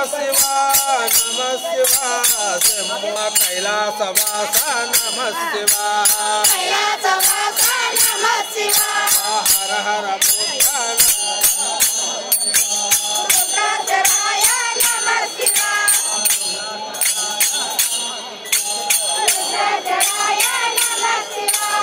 नमः शिवाय शंभो कैलासवासा नमः शिवाय कैलासवासा नमः शिवाय हर हर रुद्राक्षराय नमः शिवाय रुद्राक्षराय नमः शिवाय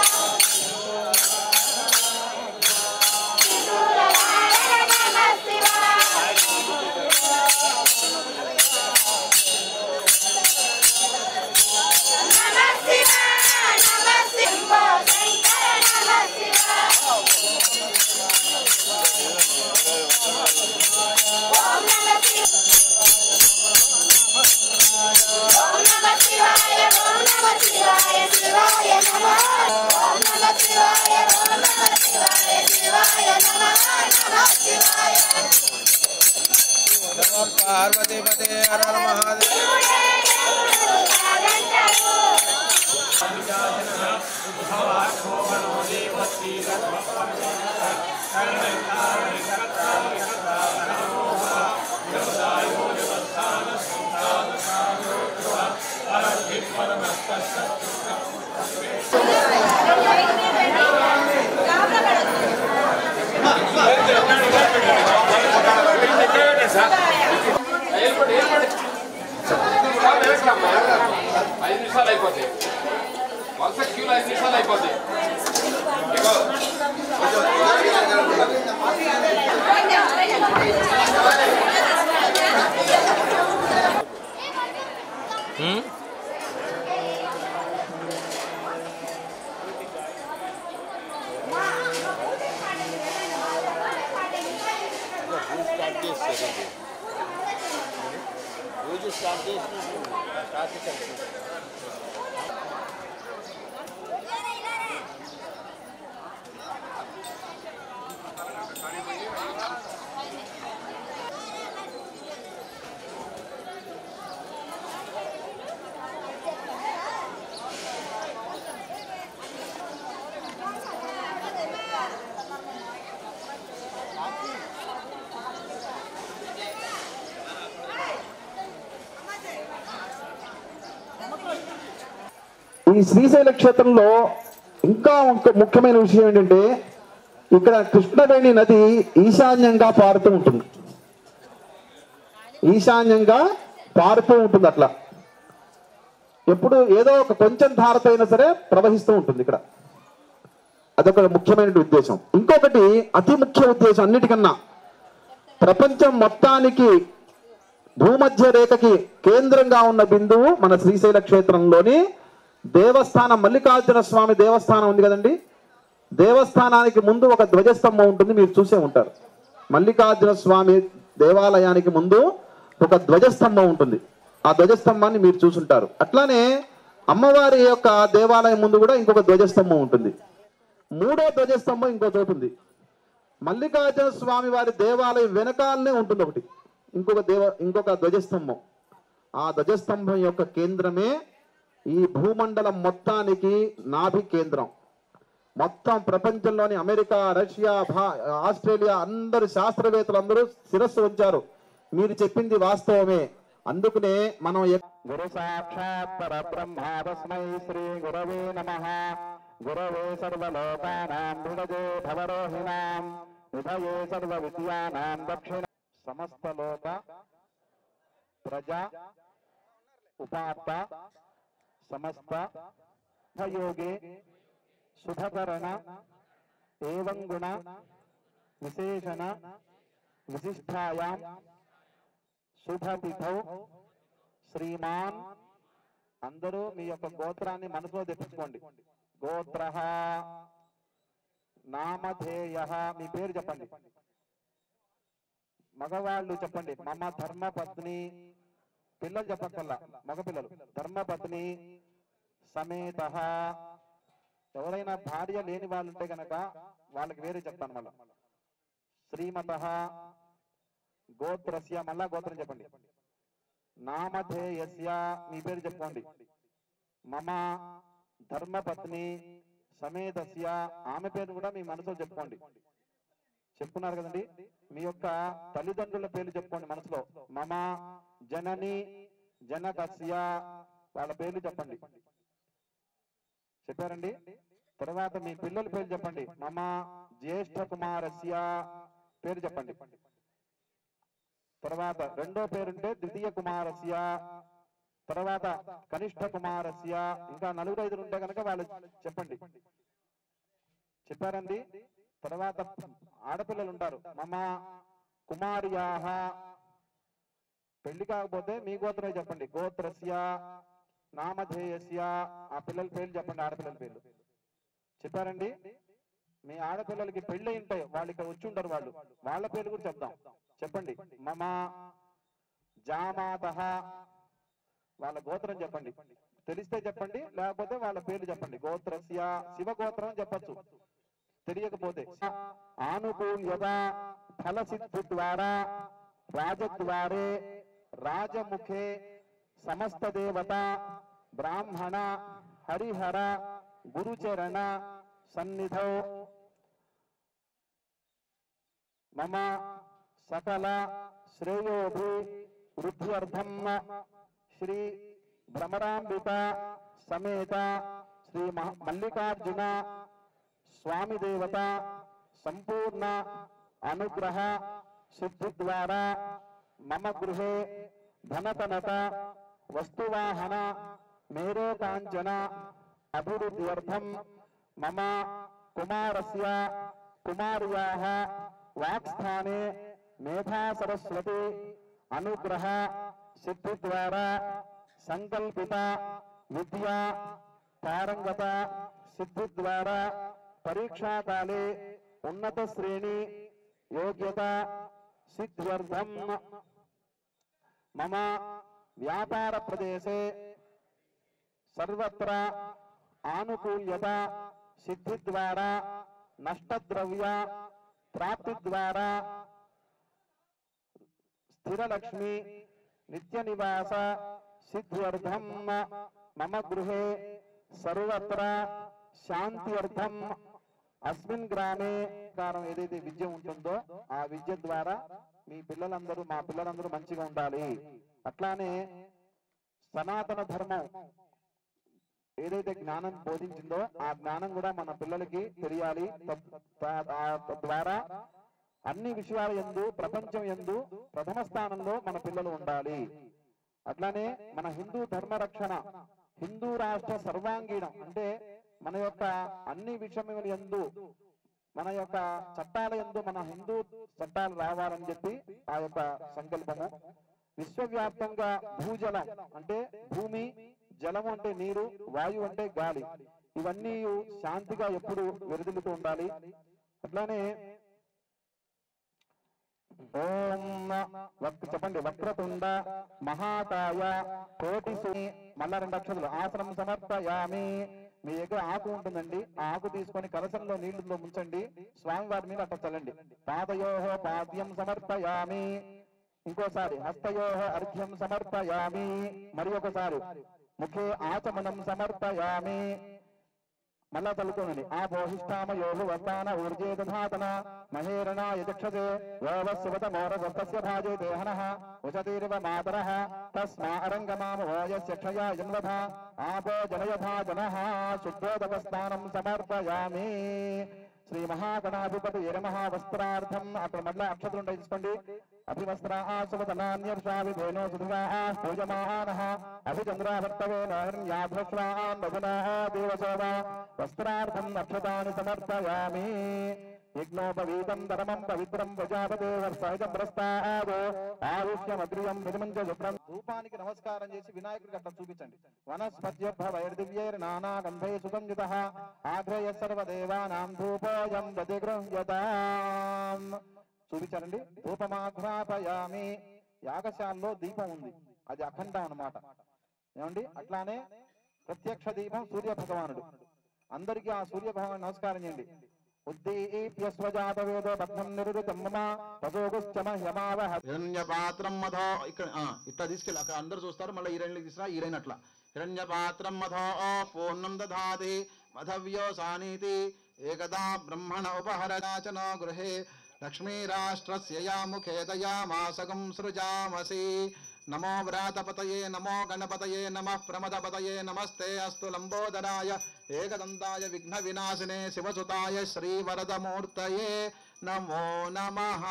पार्वती पते हर हर महादेव ఈ శ్రీశైల క్షేత్రంలో ఇంకా ముఖ్యమైన విషయం ఏంటంటే ఇక్కడ కృష్ణవేణి నది ఈశాన్యంగా పారుతూ ఉంటుంది. ఈశాన్యంగా పారుతూ ఉంటుంది. అట్లా ఎప్పుడు ఏదో ఒక కొంచెం ధారతో అయినా సరే ప్రవహిస్తూ ఉంటుంది ఇక్కడ. అదొక ముఖ్యమైన ఉద్దేశం. ఇంకొకటి అతి ముఖ్య ఉద్దేశం అన్నిటికన్నా, ప్రపంచం మొత్తానికి భూమధ్య రేఖకి కేంద్రంగా ఉన్న బిందువు మన శ్రీశైల క్షేత్రంలోని దేవస్థానం. మల్లికార్జున స్వామి దేవస్థానం ఉంది కదండి, దేవస్థానానికి ముందు ఒక ధ్వజస్తంభం ఉంటుంది, మీరు చూసే ఉంటారు. మల్లికార్జున స్వామి దేవాలయానికి ముందు ఒక ధ్వజస్తంభం ఉంటుంది, ఆ ధ్వజస్తంభాన్ని మీరు చూసుంటారు. అట్లానే అమ్మవారి యొక్క దేవాలయం ముందు కూడా ఇంకొక ధ్వజస్తంభం ఉంటుంది. మూడో ధ్వజస్తంభం ఇంకో చోటు ఉంది. మల్లికార్జున స్వామి వారి దేవాలయం వెనకాలనే ఉంటుంది ఒకటి ఇంకొక ధ్వజస్తంభం. ఆ ధ్వజస్తంభం యొక్క కేంద్రమే ఈ భూమండలం మొత్తానికి నాభి కేంద్రం. మొత్తం ప్రపంచంలోని అమెరికా, రష్యా, ఆస్ట్రేలియా అందరు శాస్త్రవేత్తలు అందరూ శిరస్సు ఉంచారు, మీరు చెప్పింది వాస్తవమే. అందుకనే మనం గురు సాక్షాత్ పరబ్రహ్మ తస్మై శ్రీ గురవే నమః. గురవే సర్వలోకానాం విభజే భవరోహిణాం విభయే సర్వ విద్యానాం దక్షిణ సమస్త లోక ప్రజా ఉపాత్త సమస్త యోగే శుభకరణ ఏవం గుణ విశేషణ విశిష్టాయాం శుభతిథౌ శ్రీమాన్. అందరూ మీ యొక్క గోత్రాన్ని మనసులో తెప్పించుకోండి. గోత్రః నామధేయః, మీ పేరు చెప్పండి. మగవాళ్ళు చెప్పండి మమ ధర్మపత్ని, పిల్లలు చెప్పక్కల్లా, మగపిల్లలు. ధర్మపత్ని సమేతః. ఎవరైనా భార్య లేని వాళ్ళు ఉంటే కనుక వాళ్ళకి వేరే చెప్తాను మళ్ళా. శ్రీమతః గోత్రస్య, మళ్ళా గోత్రం చెప్పండి. నామధేయస్య, మీ పేరు చెప్పుకోండి. మమ ధర్మపత్ని సమేతస్య, ఆమె పేరు కూడా మీ మనసులో చెప్పుకోండి. చెప్పున్నారు కదండి. మీ యొక్క తల్లిదండ్రుల పేర్లు చెప్పుకోండి మనసులో. మమ జనని జనకస్య వాళ్ళ పేర్లు చెప్పండి. చెప్పారండి. తర్వాత మీ పిల్లల పేరు చెప్పండి. మమ జ్యేష్ఠ కుమారస్య పేరు చెప్పండి. తర్వాత రెండో పేరుంటే ద్వితీయ కుమారస్య, తర్వాత కనిష్ఠ కుమారస్య, ఇంకా 4-5 ఉంటే కనుక వాళ్ళు చెప్పండి. చెప్పారండి. తర్వాత ఆడపిల్లలు ఉంటారు. మమ కుమార్యాహ, పెళ్లి కాకపోతే మీ గోత్రమే చెప్పండి. గోత్రస్య నామధేయస్య, ఆ పిల్లల పేర్లు చెప్పండి. ఆడపిల్లల పేర్లు చెప్పారండి. మీ ఆడపిల్లలకి పెళ్లి ఉంటాయి, వాళ్ళు ఇక్కడ వచ్చి ఉంటారు, వాళ్ళ పేర్లు కూడా చెప్దాం. చెప్పండి. మమ జామాతః, వాళ్ళ గోత్రం చెప్పండి. తెలిస్తే చెప్పండి, లేకపోతే వాళ్ళ పేర్లు చెప్పండి. గోత్రస్య, శివగోత్రం చెప్పచ్చు తెలియకపోతే. ఆనుకూల్యత ఫలసిద్ధి ద్వారా రాజద్వారే రాజముఖే సమస్త దేవత బ్రాహ్మణ హరిహర గురుచరణ సన్నిధౌ మమ సకల శ్రేయోభి వృద్ధ్యర్థం శ్రీ భ్రమరాంబిక సమేత శ్రీ మల్లికార్జున స్వామి దేవత సంపూర్ణ అనుగ్రహ సిద్ధి ద్వారా మమ గృహే ధనతనత వస్తువాహన మేరోకాంచన అభివృద్ధ్యర్థం మమ కుమారస్య కుమార్యాః వాక్స్థానే మేధా సరస్వతి అనుగ్రహ సిద్ధి ద్వారా సంకల్పిత విద్యా పారంగత సిద్ధి ద్వారా పరీక్షాకాలే ఉన్నత శ్రేణి యోగ్యత సిద్ధ్యర్థం మమ వ్యాపార ప్రదేశే సర్వత్ర ఆనుకూల్యత సిద్ధి ద్వారా నష్టద్రవ్య ప్రాప్తి ద్వారా స్థిరలక్ష్మి నిత్య నివాస సిద్ధ్యర్థం మమ గృహే సర్వత్ర శాంత్యర్థం అస్మిన్ గ్రామే కారణం ఏదైతే విద్య ఉంటుందో ఆ విద్య ద్వారా మీ పిల్లలందరూ మా పిల్లలందరూ మంచిగా ఉండాలి. అట్లానే సనాతన ధర్మం ఏదైతే జ్ఞానం బోధించిందో ఆ జ్ఞానం కూడా మన పిల్లలకి తెలియాలి. ద్వారా అన్ని విషయాల యందు ప్రపంచం యందు ప్రథమ స్థానంలో మన పిల్లలు ఉండాలి. అట్లానే మన హిందూ ధర్మ రక్షణ, హిందూ రాష్ట్ర సర్వాంగీణం అంటే మన యొక్క అన్ని విషయముల యందు మన యొక్క చట్టాల యందు మన హిందూ చట్టాలు రావాలని చెప్పి ఆ యొక్క సంకల్పము. విశ్వవ్యాప్తంగా భూజలం అంటే భూమి, జలము అంటే నీరు, వాయువు అంటే గాలి, ఇవన్నీ శాంతిగా ఎప్పుడు వెలుగుతూ ఉండాలి. అట్లానే ఓం చెప్పండి. వక్రతుండ మహాకాయ కోటిసు, మళ్ళా 2 అక్షరాలు. ఆసనం సమర్పయామి. మీ దగ్గర ఆకు ఉంటుందండి, ఆ ఆకు తీసుకొని కలశంలో నీళ్లలో ముంచండి, స్వామివారి మీద అట్లా చల్లండి. పాదయోహ పాద్యం సమర్పయామి. ఇంకోసారి హస్తయోహ అర్ఘ్యం సమర్పయామి. మరి ఒకసారి ముఖే ఆచమనం సమర్పయామి. మళ్ళా చల్లుకోనండి. ఆ బోహిష్టామయోహు వర్తాన ఊర్జే దధాతన మహేరణ యజక్షతే యోవస్వత మోరసస్తస్య భాజే దేహనః ఉచతీర్వ మాతరః తస్మా అరంగమామ ఓయస్య క్షయా జన్వధ ఆపో జనయథా జనః శుద్ధోదకస్నానం సమర్పయామి. శ్రీ మహాగణాధిపతి నమః. వస్త్రార్థం అక్కడ మళ్ళీ అక్షతులు ఉంటాయి తీసుకోండి. అభివస్త్రా సువదనాన్యర్షావిధేనో సుధురా పూజమానః అభిచంద్రావర్తవేన హిరణ్యాభ్రశ్రాన్ బహునా దేవసోమ. వస్త్రార్థం అక్షతాని సమర్పయామి. యజ్ఞోపవీతం ధర్మం పవిత్రం ప్రజాపతే వర్షాయజప్రస్తాదో ఆయుష్యమగ్రియం విధిమంచ శుభ్రం. ధూపానికి నమస్కారం చేసి వినాయకుడికి అట్లా చూపించండి. వనస్పత్యర్భవైర్దివ్యైర్నానా గంధై సుగంధితః ఆగ్రయ సర్వదేవానాం ధూపోయం ప్రతిగృహ్యతాం. చూపించారండి. ధూపమాఘ్రాపయామి. యాగశాలలో దీపం ఉంది, అది అఖండం అన్నమాట. ఏమండి? అట్లానే ప్రత్యక్ష దీపం సూర్య భగవానుడు. అందరికీ ఆ సూర్య భగవాన్ నమస్కారం చేయండి. ఉద్దీప్యస్వజాత వేదో పద్మం నిరుతం మమ పశోగుశ్చమ హ్యమావహ. హిరణ్యపాత్రం మధో ఇక్కడ ఇట్లా తీసుకెళ్ళి అక్కడ అందరు చూస్తారు. మళ్ళీ ఈరైన్కి తీసుకురా, ఈరైన్ అట్లా. హిరణ్యపాత్రం మధో పూర్ణం దధాతి మధవ్యో సానీతి ఏకదా బ్రహ్మణ ఉపహరదాచనో గృహే लक्ष्मीराष्ट्रस्य या मुखे दयामासगं सृजामसि नमो व्रातपतये नमो गणपतये नमः प्रमदपतये नमस्ते अस्तु लंबोदराय एकदन्ताय विघ्नविनाशिने शिवसुताय श्रीवरदमूर्तये नमो नमः।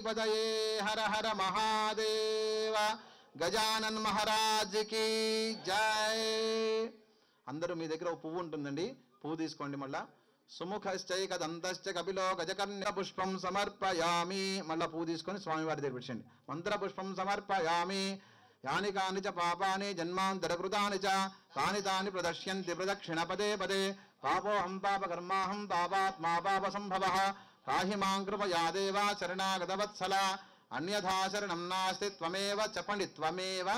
पदये हर हर महादेव गजानन महाराज की जय। అందరూ మీ దగ్గర ఒక పువ్వు ఉంటుందండి, పువ్వు తీసుకోండి. మళ్ళా సుముఖశ్చైకదంతశ్చ కపిలో గజకర్ణ పుష్పం సమర్పయామి. మళ్ళా పువ్వు తీసుకొని స్వామివారి దగ్గర పెట్టండి. మంత్ర పుష్పం సమర్పయామి. యాని కాని చ పాపాని జన్మాంతరకృతాని చ తాని తాని ప్రదక్ష్యంతి ప్రదక్షిణ పదే పదే. పాపోహం పాపకర్మాహం పాపాత్మా పాప సంభవః పాహి మాం కృపయా దేవా శరణాగతవత్సల. అన్యథా శరణం నాస్తి త్వమేవ చెప్పండి, త్వమేవ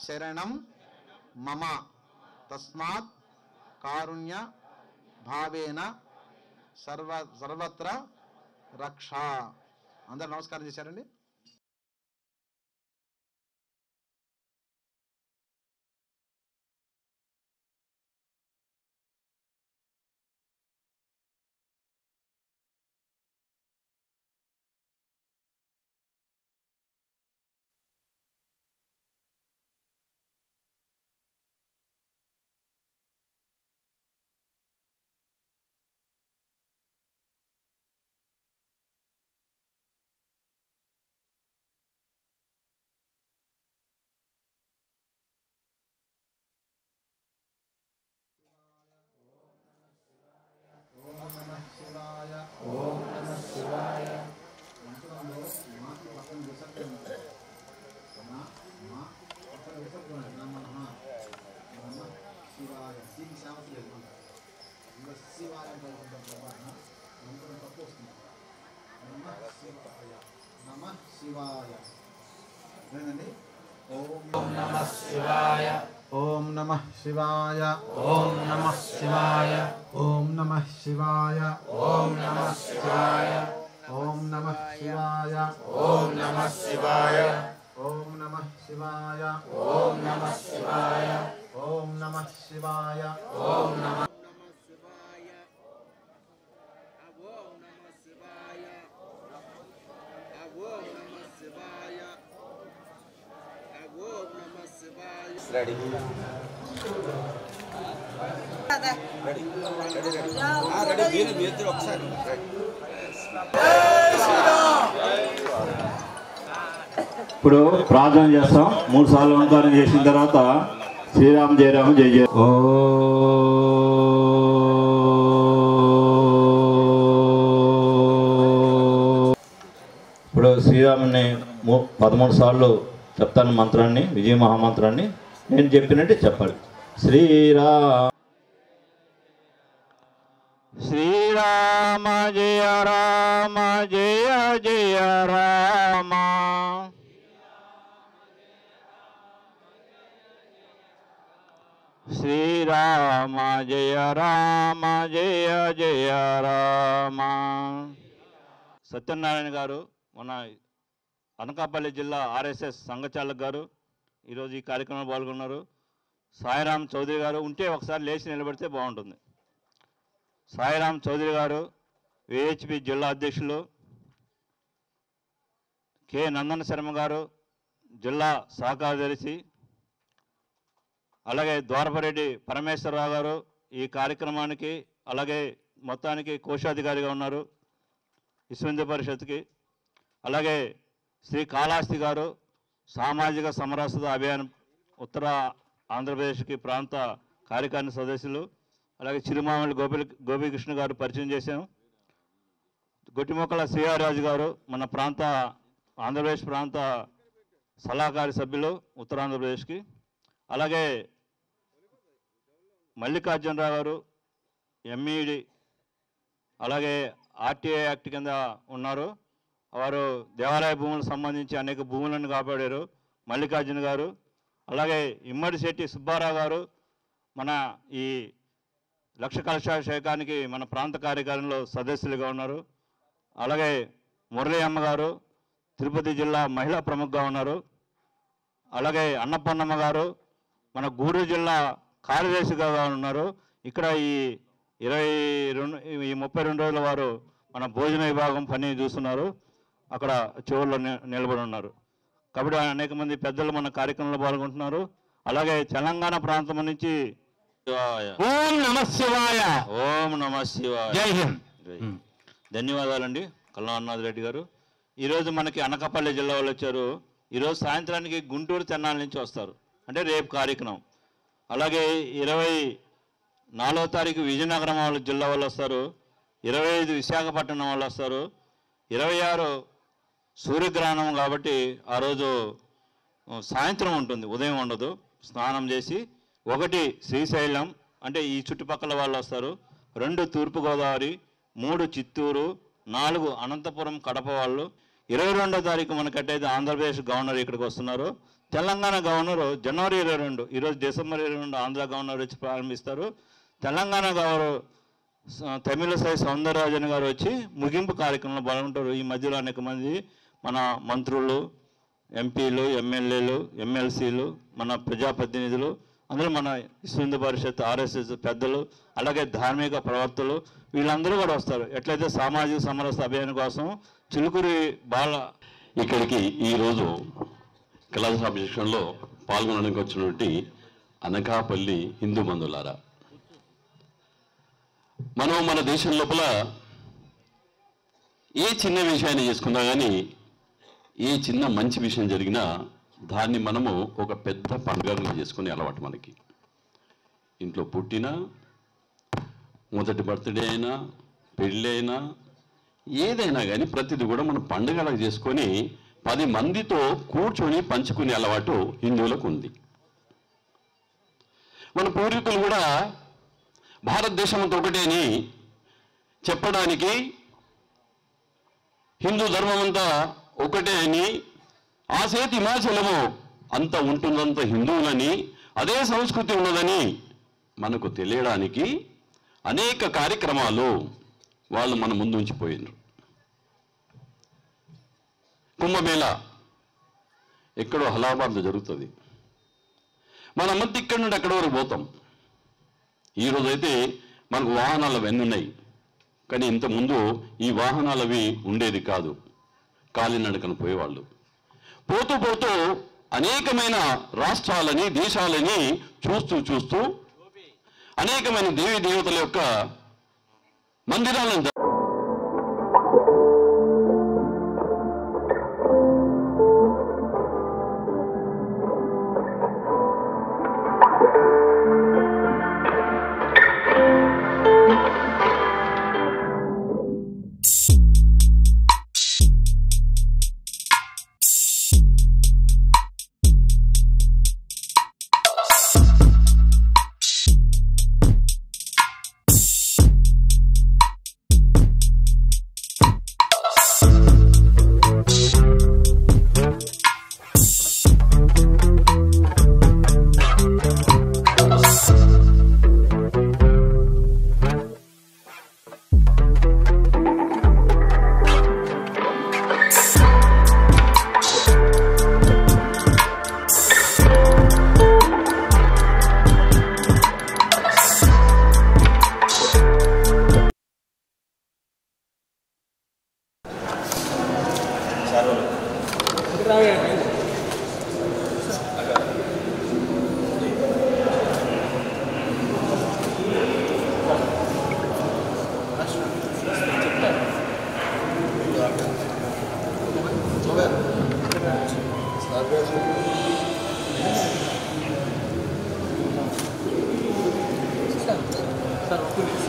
శరణం మమ తస్మాత్ కారుణ్య భావేన సర్వత్ర రక్ష. అందరూ నమస్కారం చేశారండి. ఓం నమః శివాయ. ఓం నమః శివాయ. ఓం నమః శివాయ. ఓం నమః శివాయ. ఓం నమః శివాయ. ఓం నమః శివాయ. ఓం నమః శివాయ. ఓం నమః శివాయ. ఓం నమః శివాయ. ఓం నమః రెడీ రెడీ ఒకసారి ఇప్పుడు ప్రార్థన చేస్తాం. 3 సార్లు ఓంకారం చేసిన తర్వాత శ్రీరామ జయరామ జయ జయ. ఇప్పుడు శ్రీరాముని 13 సార్లు చెప్తాను మంత్రాన్ని, విజయ మహామంత్రాన్ని. నేను చెప్పినట్టే చెప్పాలి. శ్రీరామ జయ రామ జయ జయ రామ. శ్రీరామ జయ రామ జయ జయ రామ. సత్యనారాయణ గారు మన అనకాపల్లి జిల్లా ఆర్ఎస్ఎస్ సంఘచాలక్ గారు ఈరోజు ఈ కార్యక్రమంలో పాల్గొన్నారు. సాయిరామ్ చౌదరి గారు ఉంటే ఒకసారి లేచి నిలబడితే బాగుంటుంది. సాయిరామ్ చౌదరి గారు విహెచ్పి జిల్లా అధ్యక్షులు. కె నందన శర్మ గారు జిల్లా సహకార్యదర్శి. అలాగే ద్వారపరెడ్డి పరమేశ్వరరావు గారు ఈ కార్యక్రమానికి అలాగే మొత్తానికి కోశాధికారిగా ఉన్నారు విశ్వ పరిషత్కి. అలాగే శ్రీ కాళహస్తి గారు సామాజిక సమరసత అభియాన్ ఉత్తర ఆంధ్రప్రదేశ్కి ప్రాంత కార్యకారిణి సదస్సులు. అలాగే చిరుమామల్లి గోపీకృష్ణ గారు పరిచయం చేశాం. గొట్టిమొక్కల శ్రీహరిరాజు గారు మన ప్రాంత ఆంధ్రప్రదేశ్ ప్రాంత సలహాకారి సభ్యులు ఉత్తరాంధ్రప్రదేశ్కి. అలాగే మల్లికార్జునరావు గారు ఎంఈడి అలాగే ఆర్టీఐ యాక్ట్ కింద ఉన్నారు. వారు దేవాలయ భూములకు సంబంధించి అనేక భూములను కాపాడారు మల్లికార్జున గారు. అలాగే ఇమ్మడి శెట్టి సుబ్బారావు గారు మన ఈ లక్ష కలశాభిషేకానికి మన ప్రాంత కార్యకారిణిలో సదస్సులుగా ఉన్నారు. అలాగే మురళీ అమ్మ గారు తిరుపతి జిల్లా మహిళా ప్రముఖగా ఉన్నారు. అలాగే అన్నపూర్ణమ్మ గారు మన గూడూరు జిల్లా కార్యదర్శిగా ఉన్నారు. ఇక్కడ ఈ 32 రోజుల వారు మన భోజన విభాగం పని చూస్తున్నారు, అక్కడ చివరిలో నిలబడి ఉన్నారు. కాబట్టి అనేక మంది పెద్దలు మన కార్యక్రమంలో పాల్గొంటున్నారు. అలాగే తెలంగాణ ప్రాంతం నుంచి ఓం నమ శివాయ. ఓం నమ శివాయ. జై హింద్. ధన్యవాదాలండి కల్లానాథ్ రెడ్డి గారు. ఈరోజు మనకి అనకాపల్లి జిల్లా వాళ్ళు వచ్చారు. ఈరోజు సాయంత్రానికి గుంటూరు తెనాలి నుంచి వస్తారు, అంటే రేపు కార్యక్రమం. అలాగే 24వ తారీఖు విజయనగరం వాళ్ళు జిల్లా వాళ్ళు వస్తారు, 25 విశాఖపట్నం వాళ్ళు వస్తారు, 26 సూర్యగ్రహణం కాబట్టి ఆ రోజు సాయంత్రం ఉంటుంది, ఉదయం ఉండదు. స్నానం చేసి 1 శ్రీశైలం అంటే ఈ చుట్టుపక్కల వాళ్ళు వస్తారు, 2 తూర్పుగోదావరి, 3 చిత్తూరు, 4 అనంతపురం కడప వాళ్ళు. 22వ తారీఖు మనకట్టయితే ఆంధ్రప్రదేశ్ గవర్నర్ ఇక్కడికి వస్తున్నారు. తెలంగాణ గవర్నర్ జనవరి 22, ఈరోజు డిసెంబర్ 22 ఆంధ్ర గవర్నర్ వచ్చి ప్రారంభిస్తారు. తెలంగాణ గవర్నర్ తమిళసై సౌందరరాజన్ గారు వచ్చి ముగింపు కార్యక్రమంలో పాల్గొంటారు. ఈ మధ్యలో అనేక మంది మన మంత్రులు, ఎంపీలు, ఎమ్మెల్యేలు, ఎమ్మెల్సీలు, మన ప్రజాప్రతినిధులు, అందులో మన విశ్వ హిందూ పరిషత్, ఆర్ఎస్ఎస్ పెద్దలు, అలాగే ధార్మిక ప్రవర్తలు వీళ్ళందరూ కూడా వస్తారు. ఎట్లయితే సామాజిక సమరస అభియాన్ కోసం చిలుకూరి బాల ఇక్కడికి ఈరోజు కళాశాభిషేకంలో పాల్గొనడానికి వచ్చినటువంటి అనకాపల్లి హిందూ బంధువులారా, మనం మన దేశం లోపల ఏ చిన్న విషయాన్ని చేసుకున్నా కానీ, ఏ చిన్న మంచి విషయం జరిగినా దాన్ని మనము ఒక పెద్ద పండుగగా చేసుకునే అలవాటు మనకి. ఇంట్లో పుట్టినా, మొదటి బర్త్డే అయినా, పెళ్ళి అయినా, ఏదైనా కానీ ప్రతిదీ కూడా మనం పండుగలకు చేసుకొని 10 మందితో కూర్చొని పంచుకునే అలవాటు హిందువులకు ఉంది. మన పూర్వీకులు కూడా భారతదేశం అంతా ఒకటే అని చెప్పడానికి, హిందూ ధర్మం అంతా ఒకటే అని, ఆసేతి హిమాచలము అంత ఉంటుందంత హిందువులని, అదే సంస్కృతి ఉన్నదని మనకు తెలియడానికి అనేక కార్యక్రమాలు వాళ్ళు మన ముందు ఉంచిపోయినారు. కుంభమేళా ఎక్కడో అలహాబాద్లో జరుగుతుంది. మన మధ్య ఇక్కడి నుండి అక్కడ వరకు పోతాం. ఈరోజైతే మనకు వాహనాలు అవన్నీ ఉన్నాయి, కానీ ఇంతకుముందు ఈ వాహనాలు అవి ఉండేది కాదు. కాలినడకన పోయేవాళ్ళు. పోతూ పోతూ అనేకమైన రాష్ట్రాలని, దేశాలని చూస్తూ అనేకమైన దేవీ దేవతల యొక్క మందిరాలను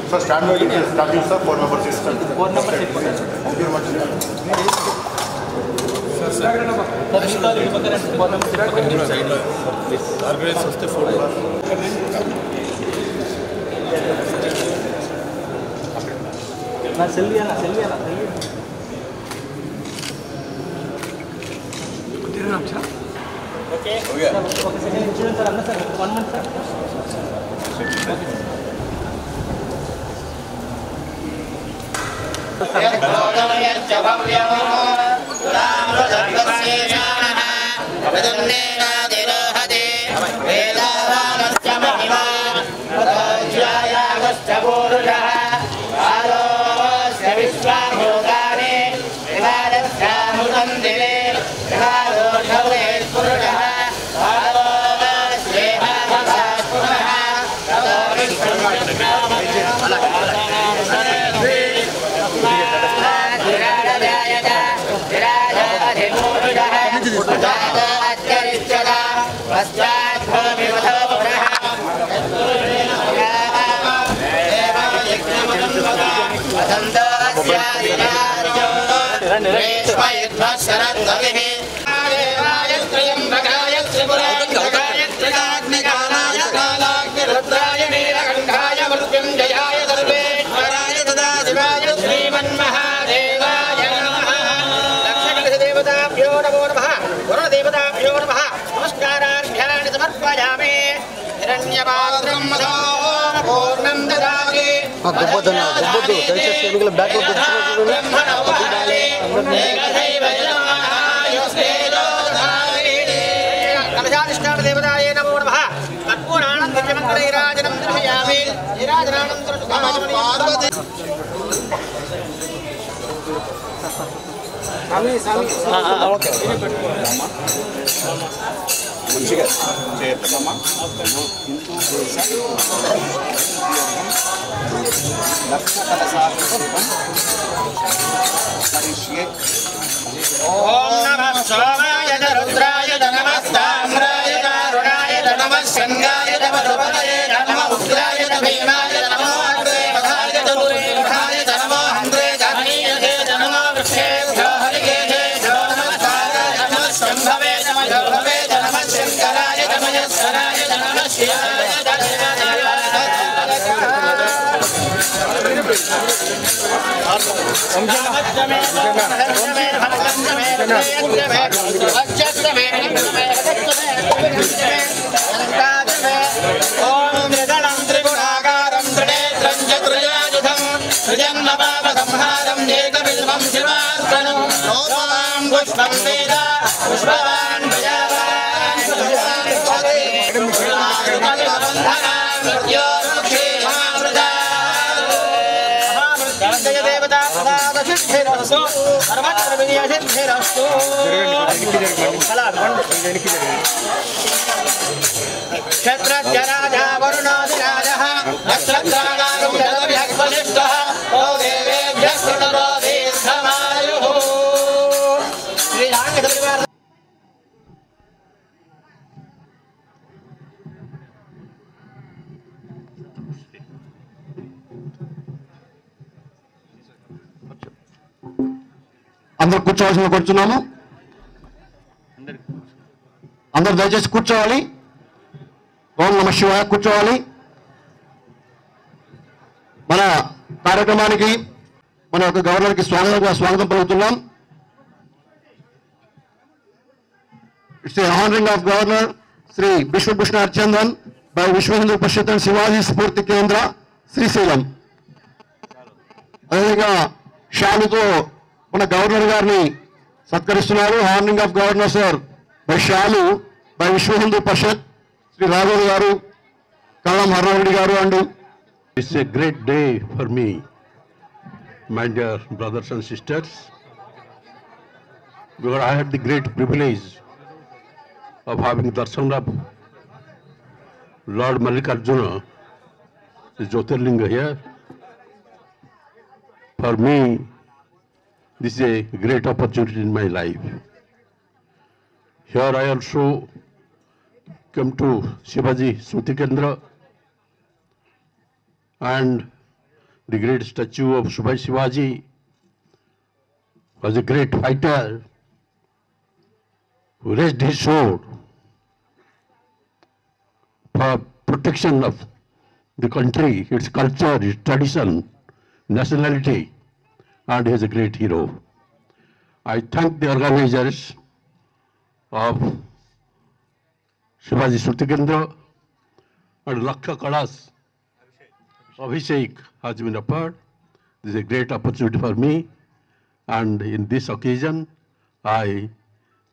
Sir, stand by it. Starting, sir. 4 members is stand. 4 members is stand. Thank you very much. Sir, sir. Organize first 4 members. Na selfie ana. Kutirna sir. Okay. Okay, second incident sir, anna sir. 1 month sir. Visto स्वाभूतानि विवादस्यामृतं दिवे विवादोषवे पुरुषः మంచిగా చేద్దామా హిందూ దేశ ఓం నమః సోమాయ రుద్రాయ నమః సామ్రాయ కారుణాయ నమః శంగాయ నమః నమః ఉగ్రాయ భీమాయ నమః అగ్రేవధాయ దుర్వేధాయ నమః హంద్రే గణీయ నమః వృక్షేభ్యో హరిగే నమః సారాయ నమః శంభవే నమః శంకరాయ నమః శరాయ నమః శివాయ జన్మపాపసంహారం ఏకవిల్వం శివార్పణం పుష్పం వేద పుష్పవాన్ క్షత్రస్య రాజా వరుణాదిరాజః నక్షత్రాణాం జలభ్యః ఓ దేవేభ్యః శృణుతో దీర్ఘమాయుః. శ్రీరామచంద్ర అందరూ కూర్చోవాల్సిన కూర్చున్నాము. అందరూ దయచేసి కూర్చోవాలి. ఓం నమః శివాయ కూర్చోవాలి. మన కార్యక్రమానికి మన యొక్క గవర్నర్కి స్వాగతం పలుకుతున్నాం. It's a honouring of governor Shri Biswabhusan Harichandan by Vishwa Hindu Parishad and Shivaji స్ఫూర్తి కేంద్ర శ్రీశైలం. అదేవిధంగా షాలుతో మన గవర్నర్ గారిని సత్కరిస్తున్నారు. Honouring of governor sir by shawl by Vishwa Hindu Parishad Shri Raghav గారు, కల్లం హర్రారెడ్డి గారు. And it's a great day for me, my dear brothers and sisters, because I had the great privilege of having darshan of Lord Mallikarjuna, the Jyotirlinga here. For me, this is a great opportunity in my life. Here I also come to Shivaji Smriti Kendra and the great statue of Subhash Shivaji was a great fighter who raised his sword for protection of the country, its culture, its tradition, nationality, and he is a great hero. I thank the organizers of Shivaji Smriti Kendra and Lakshya Kalas Abhishek has been offered. This is a great opportunity for me, and in this occasion I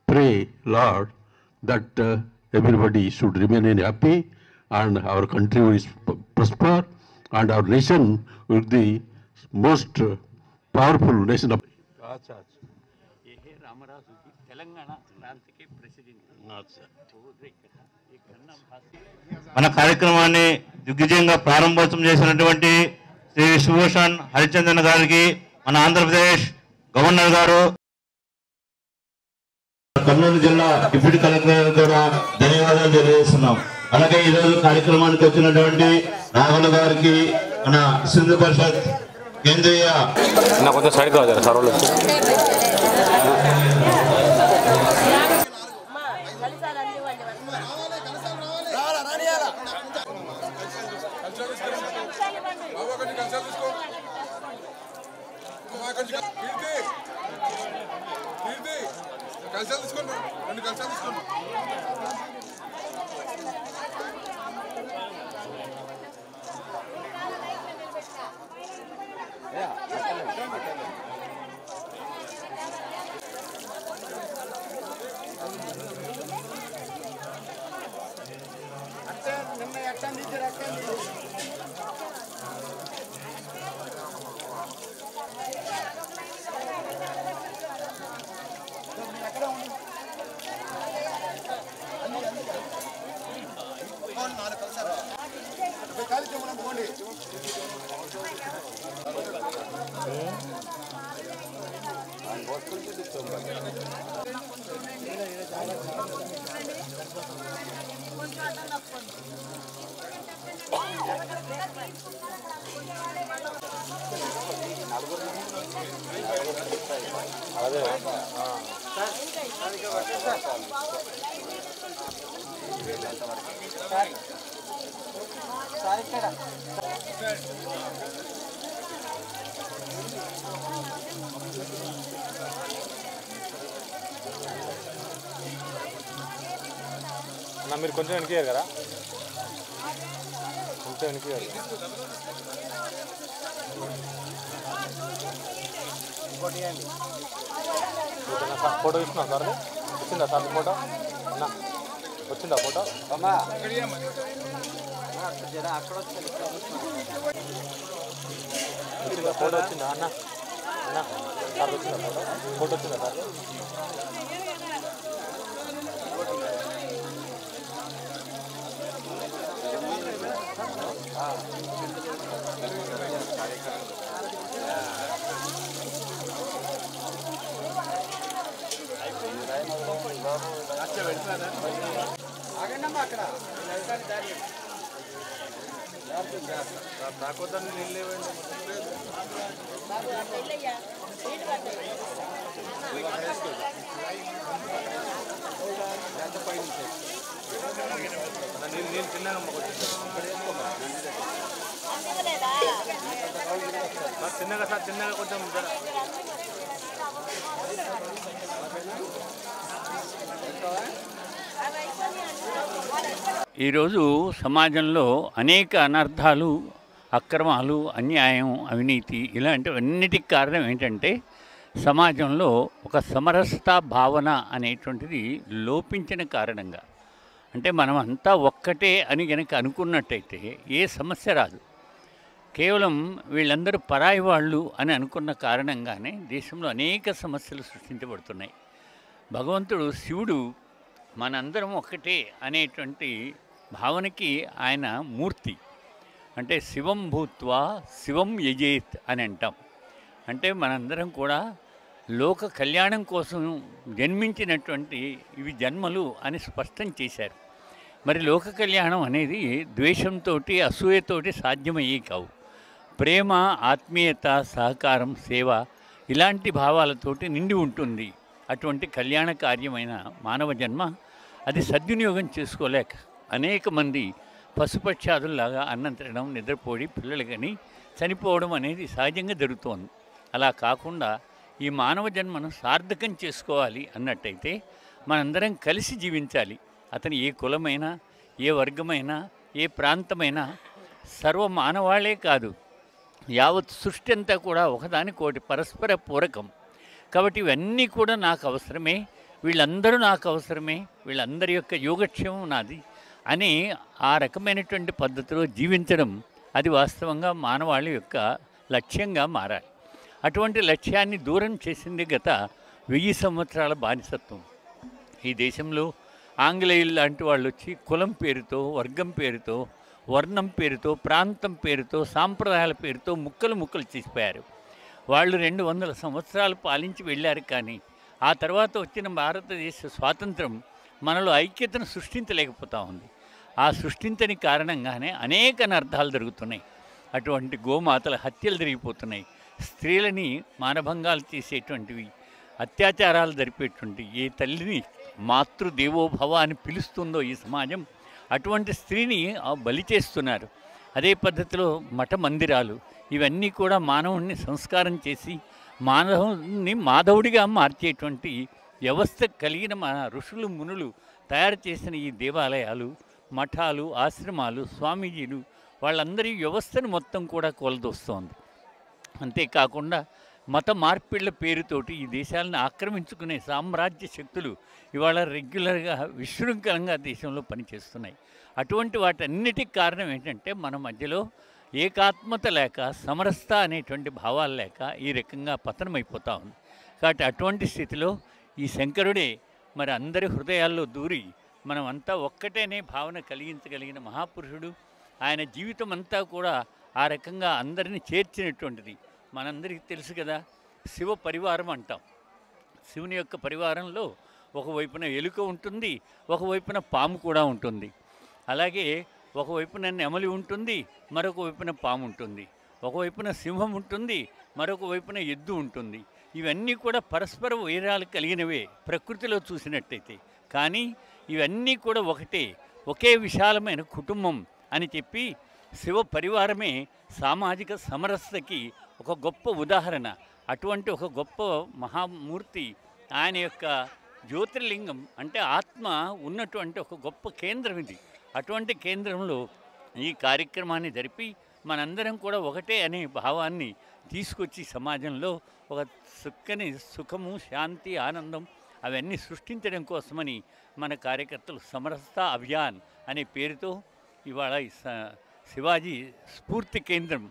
pray, Lord, that everybody should remain happy and our country will prosper and our nation will be most powerful nation of. మన కార్యక్రమాన్ని దిగ్విజయంగా ప్రారంభోత్సవం చేసినటువంటి శ్రీ విశ్వభూషణ్ హరిచందన్ గారికి మన Andhra Pradesh governor గారు, కర్నూలు జిల్లా deputy collector కూడా ధన్యవాదాలు తెలియజేస్తున్నాం. అలాగే ఈరోజు కార్యక్రమానికి వచ్చినటువంటి రాహుల్ గారికి మన సింధు పరిషత్ కేంద్రీయ కొంచెం సైడ్ కావాలి సార్ వాళ్ళు మీరు కొంచెం వెనక్కియారు కదా, కొంచెం వెనక్కియారు. ఫోటో తీసుకున్నా సార్, వచ్చిందా సార్ ఫోటో అన్నా, వచ్చిందా ఫోటో అమ్మా? ఫోటో వచ్చిందా అన్న? అన్న సార్ వచ్చిందా ఫోటో? ఫోటో వచ్చిందా సార్? చిన్నగా సార్, చిన్నగా కొంచెం ఈరోజు సమాజంలో అనేక అనర్థాలు, అక్రమాలు, అన్యాయం, అవినీతి ఇలాంటివన్నిటికి కారణం ఏంటంటే సమాజంలో ఒక సమరసత భావన అనేటువంటిది లోపించిన కారణంగా. అంటే మనం అంతా ఒక్కటే అని గనక అనుకున్నట్టయితే ఏ సమస్య రాదు. కేవలం వీళ్ళందరూ పరాయి వాళ్ళు అని అనుకున్న కారణంగానే దేశంలో అనేక సమస్యలు సృష్టించబడుతున్నాయి. భగవంతుడు శివుడు మనందరం ఒక్కటే అనేటువంటి భావనకి ఆయన మూర్తి. అంటే శివం భూత్వా శివం యజేత్ అని అంటాం. అంటే మనందరం కూడా లోక కళ్యాణం కోసం జన్మించినటువంటి ఇవి జన్మలు అని స్పష్టం చేశారు. మరి లోక కళ్యాణం అనేది ద్వేషంతో, అసూయతోటి సాధ్యమయ్యే కావు. ప్రేమ, ఆత్మీయత, సహకారం, సేవ ఇలాంటి భావాలతోటి నిండి ఉంటుంది. అటువంటి కళ్యాణ కార్యమైన మానవ జన్మ అది సద్వినియోగం చేసుకోలేక అనేక మంది పశుపక్షాదుల్లాగా అన్నం తినడం, నిద్రపోయి పిల్లలు కానీ చనిపోవడం అనేది సహజంగా జరుగుతోంది. అలా కాకుండా ఈ మానవ జన్మను సార్థకం చేసుకోవాలి అన్నట్టయితే మనందరం కలిసి జీవించాలి. అతను ఏ కులమైనా, ఏ వర్గమైనా, ఏ ప్రాంతమైనా సర్వ మానవాళే కాదు, యావత్ సృష్టి అంతా కూడా ఒకదానికోటి పరస్పర పూరకం. కాబట్టి ఇవన్నీ కూడా నాకు అవసరమే, వీళ్ళందరూ నాకు అవసరమే, వీళ్ళందరి యొక్క యోగక్షేమం నాది అని ఆ రకమైనటువంటి పద్ధతిలో జీవించడం అది వాస్తవంగా మానవాళి యొక్క లక్ష్యంగా మారాలి. అటువంటి లక్ష్యాన్ని దూరం చేసింది గత 1000 సంవత్సరాల బానిసత్వం. ఈ దేశంలో ఆంగ్లేయులు లాంటి వాళ్ళు వచ్చి కులం పేరుతో, వర్గం పేరుతో, వర్ణం పేరుతో, ప్రాంతం పేరుతో, సాంప్రదాయాల పేరుతో ముక్కలు చేసిపోయారు. వాళ్ళు 200 సంవత్సరాలు పాలించి వెళ్ళారు. కానీ ఆ తర్వాత వచ్చిన భారతదేశ స్వాతంత్రం మనలో ఐక్యతను సృష్టించలేకపోతూ ఉంది. ఆ సృష్టించని కారణంగానే అనేక అనర్థాలు జరుగుతున్నాయి. అటువంటి గోమాతల హత్యలు జరిగిపోతున్నాయి. స్త్రీలని మానభంగాలు చేసేటువంటివి, అత్యాచారాలు జరిపేటువంటి, ఏ తల్లిని మాతృదేవోభవ అని పిలుస్తుందో ఈ సమాజం, అటువంటి స్త్రీని బలి చేస్తున్నారు. అదే పద్ధతిలో మఠ మందిరాలు ఇవన్నీ కూడా మానవుణ్ణి సంస్కారం చేసి మానవుని మాధవుడిగా మార్చేటువంటి వ్యవస్థ కలిగిన మన ఋషులు మునులు తయారు చేసిన ఈ దేవాలయాలు, మఠాలు, ఆశ్రమాలు, స్వామీజీలు వాళ్ళందరి వ్యవస్థను మొత్తం కూడా కొలదొస్తోంది. అంతేకాకుండా మత మార్పిళ్ల పేరుతోటి ఈ దేశాలను ఆక్రమించుకునే సామ్రాజ్య శక్తులు ఇవాళ రెగ్యులర్గా విశృంఖలంగా దేశంలో పనిచేస్తున్నాయి. అటువంటి వాటన్నిటికి కారణం ఏంటంటే మన మధ్యలో ఏకాత్మత లేక, సమరసత అనేటువంటి భావాలు లేక ఈ రకంగా పతనమైపోతూ ఉంది. కాబట్టి అటువంటి స్థితిలో ఈ శంకరుడే మరి అందరి హృదయాల్లో దూరి మనం అంతా ఒక్కటేనే భావన కలిగించగలిగిన మహాపురుషుడు. ఆయన జీవితం అంతా కూడా ఆ రకంగా అందరినీ చేర్చినటువంటిది. మనందరికీ తెలుసు కదా, శివ పరివారం అంటాం. శివుని యొక్క పరివారంలో ఒకవైపున ఎలుక ఉంటుంది, ఒకవైపున పాము కూడా ఉంటుంది. అలాగే ఒకవైపున నెమలి ఉంటుంది, మరొక వైపున పాము ఉంటుంది. ఒకవైపున సింహం ఉంటుంది, మరొక వైపున ఎద్దు ఉంటుంది. ఇవన్నీ కూడా పరస్పర వైరాలు కలిగినవే ప్రకృతిలో చూసినట్టయితే. కానీ ఇవన్నీ కూడా ఒకటే, ఒకే విశాలమైన కుటుంబం అని చెప్పి శివ పరివారమే సామాజిక సమరసతకి ఒక గొప్ప ఉదాహరణ. అటువంటి ఒక గొప్ప మహామూర్తి ఆయన యొక్క జ్యోతిర్లింగం అంటే ఆత్మ ఉన్నటువంటి ఒక గొప్ప కేంద్రం ఇది. అటువంటి కేంద్రంలో ఈ కార్యక్రమాన్ని జరిపి మనందరం కూడా ఒకటే అనే భావాన్ని తీసుకొచ్చి సమాజంలో ఒక సుఖని సుఖము, శాంతి, ఆనందం అవన్నీ సృష్టించడం కోసమని మన కార్యకర్తలు సమరసత అభియాన్ అనే పేరుతో ఇవాళ శివాజీ స్ఫూర్తి కేంద్రం,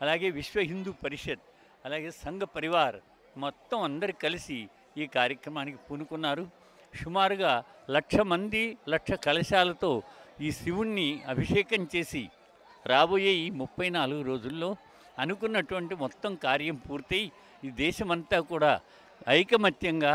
అలాగే విశ్వ హిందూ పరిషత్, అలాగే సంఘ పరివార్ మొత్తం అందరు కలిసి ఈ కార్యక్రమానికి పూనుకున్నారు. సుమారుగా 1,00,000 మంది 1,00,000 కలశాలతో ఈ శివుణ్ణి అభిషేకం చేసి రాబోయే ఈ 34 రోజుల్లో అనుకున్నటువంటి మొత్తం కార్యం పూర్తయి ఈ దేశమంతా కూడా ఐకమత్యంగా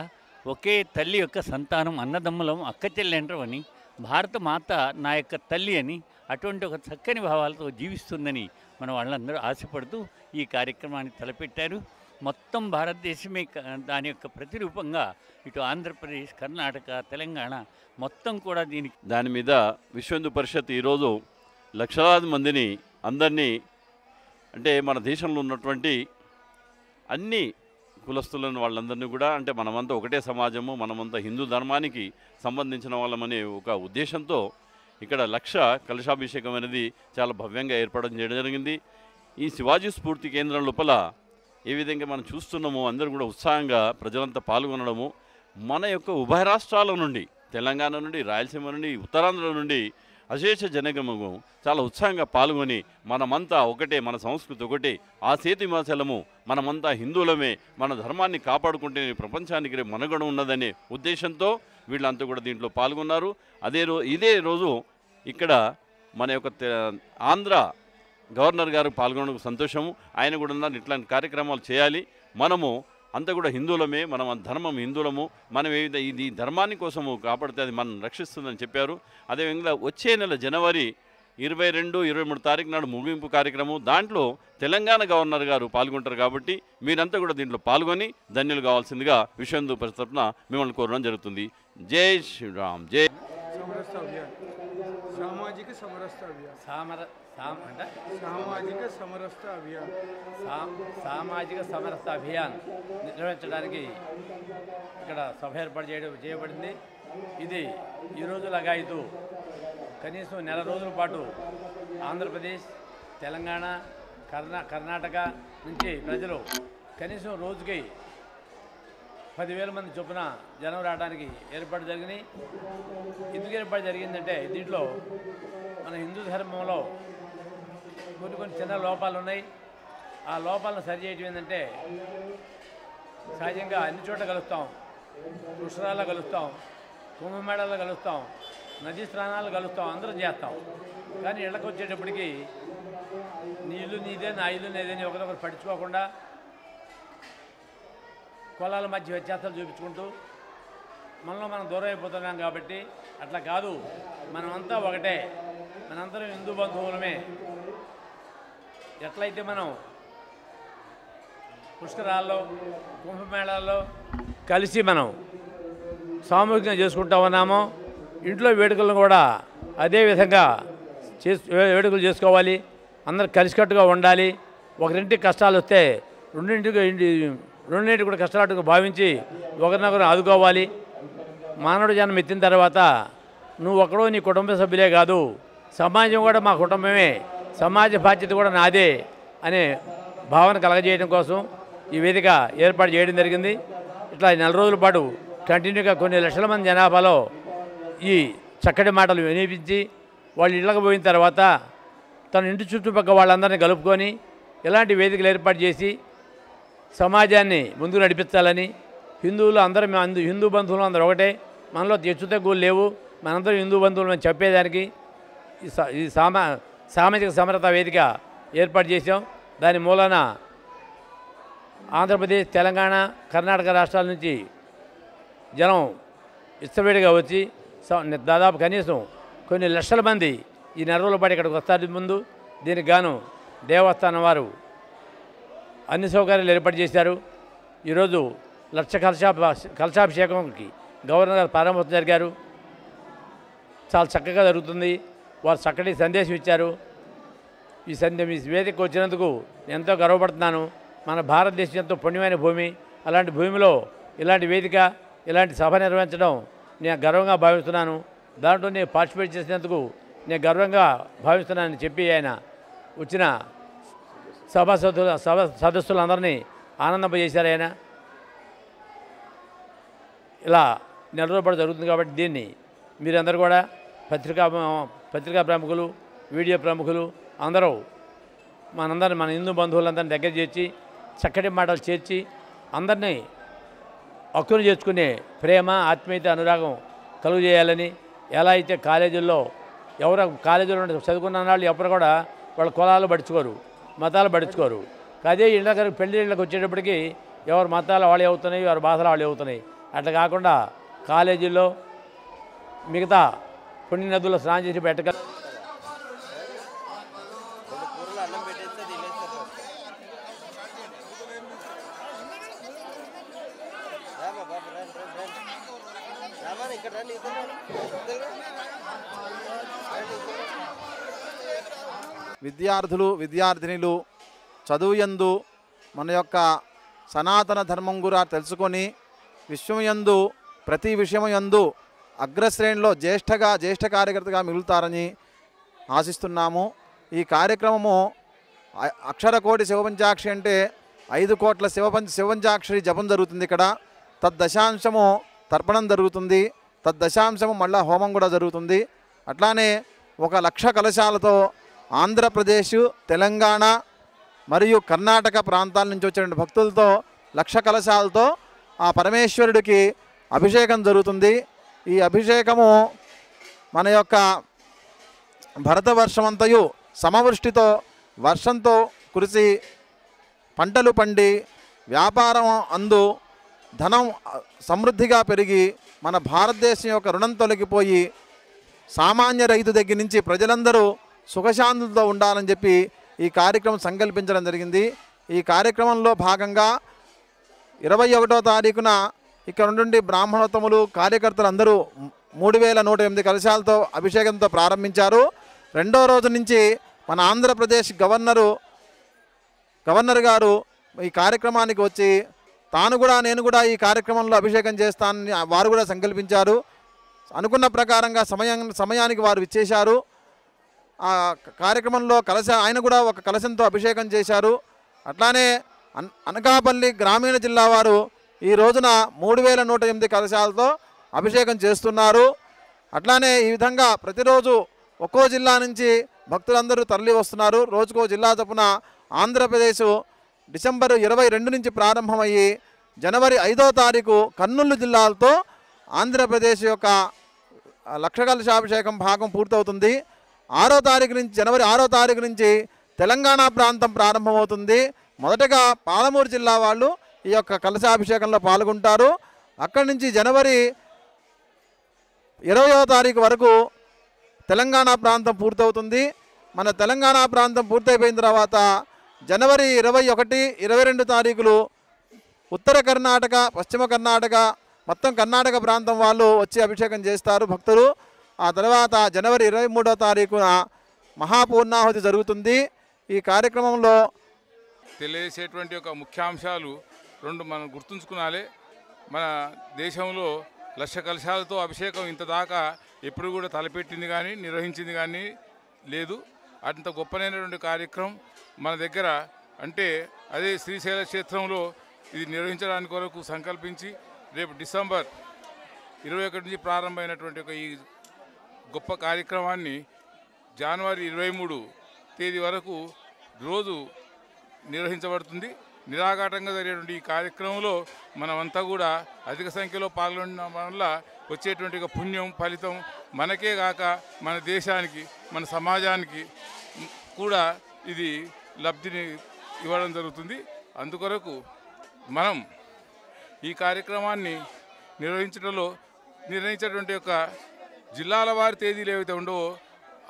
ఒకే తల్లి యొక్క సంతానం, అన్నదమ్ములం, అక్క చెల్లెండ్రం అని, భారత మాత నా యొక్క తల్లి అని అటువంటి ఒక చక్కని భావాలతో జీవిస్తుందని మన వాళ్ళందరూ ఆశపడుతూ ఈ కార్యక్రమాన్ని తలపెట్టారు. మొత్తం భారతదేశమే దాని యొక్క ప్రతిరూపంగా ఇటు ఆంధ్రప్రదేశ్, కర్ణాటక, తెలంగాణ మొత్తం కూడా దాని మీద విశ్వ హిందూ పరిషత్ ఈరోజు లక్షలాది మందిని అందరినీ అంటే మన దేశంలో ఉన్నటువంటి అన్ని కులస్తులను వాళ్ళందరినీ కూడా అంటే మనమంతా ఒకటే సమాజము, మనమంతా హిందూ ధర్మానికి సంబంధించిన వాళ్ళమనే ఒక ఉద్దేశంతో ఇక్కడ 1,00,000 కలశాభిషేకం అనేది చాలా భవ్యంగా ఏర్పడడం చేయడం జరిగింది. ఈ శివాజీ స్ఫూర్తి కేంద్రం లోపల ఏ విధంగా మనం చూస్తున్నామో అందరూ కూడా ఉత్సాహంగా ప్రజలంతా పాల్గొనడము, మన యొక్క ఉభయ రాష్ట్రాల నుండి, తెలంగాణ నుండి, రాయలసీమ నుండి, ఉత్తరాంధ్ర నుండి అశేష జనగమము చాలా ఉత్సాహంగా పాల్గొని మనమంతా ఒకటే, మన సంస్కృతి ఒకటే, ఆ సేతు మాసలము మనమంతా హిందువులమే, మన ధర్మాన్ని కాపాడుకుంటే ప్రపంచానికి మనుగడ ఉన్నదనే ఉద్దేశంతో వీళ్ళంతా కూడా దీంట్లో పాల్గొన్నారు. ఇదే రోజు ఇక్కడ మన యొక్క ఆంధ్ర గవర్నర్ గారు పాల్గొనడం సంతోషము. ఆయన కూడా ఉన్నారు, ఇట్లాంటి కార్యక్రమాలు చేయాలి, మనము అంతా కూడా హిందువులమే, మనం ధర్మం హిందువులము, మనం ఇది ధర్మాన్ని కోసము కాపాడితే అది మనం రక్షిస్తుందని చెప్పారు. అదేవిధంగా వచ్చే నెల జనవరి 22, 23 తారీఖు నాడు ముగింపు కార్యక్రమం, దాంట్లో తెలంగాణ గవర్నర్ గారు పాల్గొంటారు. కాబట్టి మీరంతా కూడా దీంట్లో పాల్గొని ధన్యులు కావాల్సిందిగా విశ్వ హిందూ పరిషత్ తరపున మిమ్మల్ని కోరడం జరుగుతుంది. జై శ్రీరామ్. జై సామాజిక సమరసత అభియాన్ సామాజిక సమరసత అభియాన్ నిర్వహించడానికి ఇక్కడ సభ ఏర్పాటు చేయబడింది. ఇది ఈ రోజు లగాయితూ కనీసం నెల రోజుల పాటు ఆంధ్రప్రదేశ్, తెలంగాణ, కర్ణాటక నుంచి ప్రజలు కనీసం రోజుకి 10,000 మంది చొప్పున జనం రావడానికి ఏర్పాటు జరిగినాయి. ఎందుకు ఏర్పాటు జరిగిందంటే దీంట్లో మన హిందూ ధర్మంలో కొన్ని చిన్న లోపాలు ఉన్నాయి. ఆ లోపాలను సరిచేయటం ఏంటంటే సహజంగా అన్ని చోట్ల కలుస్తాం, పుష్కరాల్లో కలుస్తాం, కుంభమేళాల్లో కలుస్తాం, నదీ స్నానాలు కలుస్తాం, అందరం చేస్తాం. కానీ ఇళ్ళకి వచ్చేటప్పటికి నీ ఇల్లు నీదే, నా ఇల్లు నీదని ఒకరొకరు పట్టించుకోకుండా కులాల మధ్య వ్యత్యాసాలు చూపించుకుంటూ మనలో మనం దూరం అయిపోతున్నాం. కాబట్టి అట్లా కాదు, మనమంతా ఒకటే, మనందరం హిందూ బంధువులమే. ఎట్లయితే మనం పుష్కరాల్లో కుంభమేళాల్లో కలిసి మనం సామూహికంగా చేసుకుంటా ఉన్నామో, ఇంట్లో వేడుకలను కూడా అదే విధంగా వేడుకలు చేసుకోవాలి. అందరూ కలిసికట్టుగా ఉండాలి. ఒకరింటికి కష్టాలు వస్తే రెండింటికి కూడా కష్టాలుగా భావించి ఒకరినొకరు ఆదుకోవాలి. మానవుడు జన్మ ఎత్తిన తర్వాత నువ్వు ఒకడో నీ కుటుంబ సభ్యులే కాదు, సమాజం కూడా మా కుటుంబమే, సమాజ బాధ్యత కూడా నాదే అనే భావన కలగజేయడం కోసం ఈ వేదిక ఏర్పాటు చేయడం జరిగింది. ఇట్లా 4 రోజుల పాటు కంటిన్యూగా కొన్ని లక్షల మంది జనాభాలో ఈ చక్కటి మాటలు వినిపించి వాళ్ళు ఇళ్ళకి పోయిన తర్వాత తన ఇంటి చుట్టుపక్కల వాళ్ళందరినీ కలుపుకొని ఇలాంటి వేదికలు ఏర్పాటు చేసి సమాజాన్ని ముందుకు నడిపించాలని, హిందువులు అందరం హిందూ బంధువులు అందరూ ఒకటే, మనలో హెచ్చు తగ్గులు లేవు, మనందరం హిందూ బంధువులు అని చెప్పేదానికి ఈ సామాజిక సమరత వేదిక ఏర్పాటు చేసాం. దాని మూలాన ఆంధ్రప్రదేశ్, తెలంగాణ, కర్ణాటక రాష్ట్రాల నుంచి జనం ఇష్టపేడిగా వచ్చి దాదాపు కనీసం కొన్ని లక్షల మంది ఈ 4 రోజుల పాటు ఇక్కడికి వస్తారు. ముందు దీనికి గాను దేవస్థానం వారు అన్ని సౌకర్యాలు ఏర్పాటు చేశారు. ఈరోజు లక్ష కలశాభిషేకంకి గవర్నర్ గారు ప్రారంభోత్సవం జరిగారు. చాలా చక్కగా జరుగుతుంది. వారు చక్కటి సందేశం ఇచ్చారు. ఈ వేదికకు వచ్చినందుకు ఎంతో గర్వపడుతున్నాను. మన భారతదేశం ఎంతో పుణ్యమైన భూమి. అలాంటి భూమిలో ఇలాంటి వేదిక, ఇలాంటి సభ నిర్వహించడం నేను గర్వంగా భావిస్తున్నాను. దాంట్లో నేను పార్టిసిపేట్ చేసినందుకు నేను గర్వంగా భావిస్తున్నానని చెప్పి ఆయన వచ్చిన సదస్సులందరినీ ఆనందింపజేశారు. ఆయన ఇలా 4 రోజుల పాటు జరుగుతుంది. కాబట్టి దీన్ని మీరందరూ కూడా పత్రికా ప్రముఖులు, వీడియో ప్రముఖులు అందరూ మన హిందూ బంధువులందరినీ దగ్గర చేర్చి చక్కటి మాటలు చేర్చి అందరినీ హక్కును చేర్చుకునే ప్రేమ, ఆత్మీయత, అనురాగం కలుగు చేయాలని, ఎలా అయితే కాలేజీల్లో కాలేజీలో చదువుకున్న వాళ్ళు ఎవరు కూడా వాళ్ళ కులాలు పడుచుకోరు, మతాలు పడుచుకోరు. అదే ఇళ్ళకి పెళ్లి ఇళ్ళకి వచ్చేటప్పటికి ఎవరు మతాలు వాళ్ళే అవుతున్నాయి, ఎవరి భాషలు వాళ్ళే అవుతున్నాయి. అట్లా కాకుండా కాలేజీల్లో మిగతా పుణ్య నదుల్లో స్నానం చేసి పెట్టగల విద్యార్థులు, విద్యార్థినులు చదువుయందు మన యొక్క సనాతన ధర్మం గురా తెలుసుకొని విశ్వయందు ప్రతి విషయమందు అగ్రశ్రేణిలో జ్యేష్ఠ కార్యకర్తగా మిగులుతారని ఆశిస్తున్నాము. ఈ కార్యక్రమము అక్షరకోటి శివపంచాక్షి అంటే 5 కోట్ల శివపంచాక్షరి జపం జరుగుతుంది. ఇక్కడ తద్దశాంశము తర్పణం జరుగుతుంది, తద్దశాంశము మళ్ళా హోమం కూడా జరుగుతుంది. అట్లానే 1 లక్ష కలశాలతో ఆంధ్రప్రదేశ్, తెలంగాణ మరియు కర్ణాటక ప్రాంతాల నుంచి వచ్చిన భక్తులతో 1 లక్ష కలశాలతో ఆ పరమేశ్వరుడికి అభిషేకం జరుగుతుంది. ఈ అభిషేకము మన యొక్క భరతవర్షమంతయు సమవృష్టితో వర్షంతో కురిసి పంటలు పండి వ్యాపారం అందు ధనం సమృద్ధిగా పెరిగి మన భారతదేశం యొక్క రుణం తొలగిపోయి సామాన్య రైతు దగ్గర నుంచి ప్రజలందరూ సుఖశాంతులతో ఉండాలని చెప్పి ఈ కార్యక్రమం సంకల్పించడం జరిగింది. ఈ కార్యక్రమంలో భాగంగా 21వ తారీఖున ఇక్కడ నుండి బ్రాహ్మణోత్తములు, కార్యకర్తలు అందరూ 3108 కలశాలతో అభిషేకంతో ప్రారంభించారు. 2వ రోజు నుంచి మన ఆంధ్రప్రదేశ్ గవర్నర్ గారు ఈ కార్యక్రమానికి వచ్చి నేను కూడా ఈ కార్యక్రమంలో అభిషేకం చేస్తానని వారు కూడా సంకల్పించారు. అనుకున్న ప్రకారంగా సమయానికి వారు ఇచ్చేశారు. ఆ కార్యక్రమంలో ఆయన కూడా 1 కలశంతో అభిషేకం చేశారు. అట్లానే అనకాపల్లి గ్రామీణ జిల్లా వారు ఈ రోజున 3108 కలశాలతో అభిషేకం చేస్తున్నారు. అట్లానే ఈ విధంగా ప్రతిరోజు ఒక్కో జిల్లా నుంచి భక్తులందరూ తరలి వస్తున్నారు. రోజుకో జిల్లా చొప్పున ఆంధ్రప్రదేశ్ డిసెంబర్ 22 నుంచి ప్రారంభమయ్యి జనవరి 5వ తారీఖు కర్నూలు జిల్లాలతో ఆంధ్రప్రదేశ్ యొక్క లక్ష కలశాభిషేకం భాగం పూర్తవుతుంది. 6వ తారీఖు నుంచి జనవరి 6వ తారీఖు నుంచి తెలంగాణ ప్రాంతం ప్రారంభమవుతుంది. మొదటగా పాలమూరు జిల్లా వాళ్ళు ఈ యొక్క కలశాభిషేకంలో పాల్గొంటారు. అక్కడి నుంచి జనవరి 20వ తారీఖు వరకు తెలంగాణ ప్రాంతం పూర్తవుతుంది. మన తెలంగాణ ప్రాంతం పూర్తయిపోయిన తర్వాత జనవరి 21, 22 తారీఖులు ఉత్తర కర్ణాటక, పశ్చిమ కర్ణాటక, మొత్తం కర్ణాటక ప్రాంతం వాళ్ళు వచ్చి అభిషేకం చేస్తారు భక్తులు. ఆ తర్వాత జనవరి 23వ తారీఖున మహాపూర్ణాహుతి జరుగుతుంది. ఈ కార్యక్రమంలో తెలియజేసేటువంటి ఒక ముఖ్యాంశాలు రెండు మనం గుర్తుంచుకునాలి. మన దేశంలో లక్ష కలశాలతో అభిషేకం ఇంత దాకా ఎప్పుడు కూడా తలపెట్టింది కానీ నిర్వహించింది కానీ లేదు. అంత గొప్పనైనటువంటి కార్యక్రమం మన దగ్గర అంటే అదే శ్రీశైల క్షేత్రంలో ఇది నిర్వహించడానికి కొరకు సంకల్పించి రేపు డిసెంబర్ 21 నుంచి ప్రారంభమైనటువంటి ఒక ఈ గొప్ప కార్యక్రమాన్ని జనవరి 23 తేదీ వరకు రోజు నిర్వహించబడుతుంది. నిరాఘాటంగా జరిగేటువంటి ఈ కార్యక్రమంలో మనమంతా కూడా అధిక సంఖ్యలో పాల్గొనడం వల్ల వచ్చేటువంటి ఒక పుణ్యం ఫలితం మనకే కాక మన దేశానికి, మన సమాజానికి కూడా ఇది లబ్ధిని ఇవ్వడం జరుగుతుంది. అందుకొరకు మనం ఈ కార్యక్రమాన్ని నిర్వహించేటువంటి యొక్క జిల్లాల వారి తేదీలు ఏవైతే ఉండవో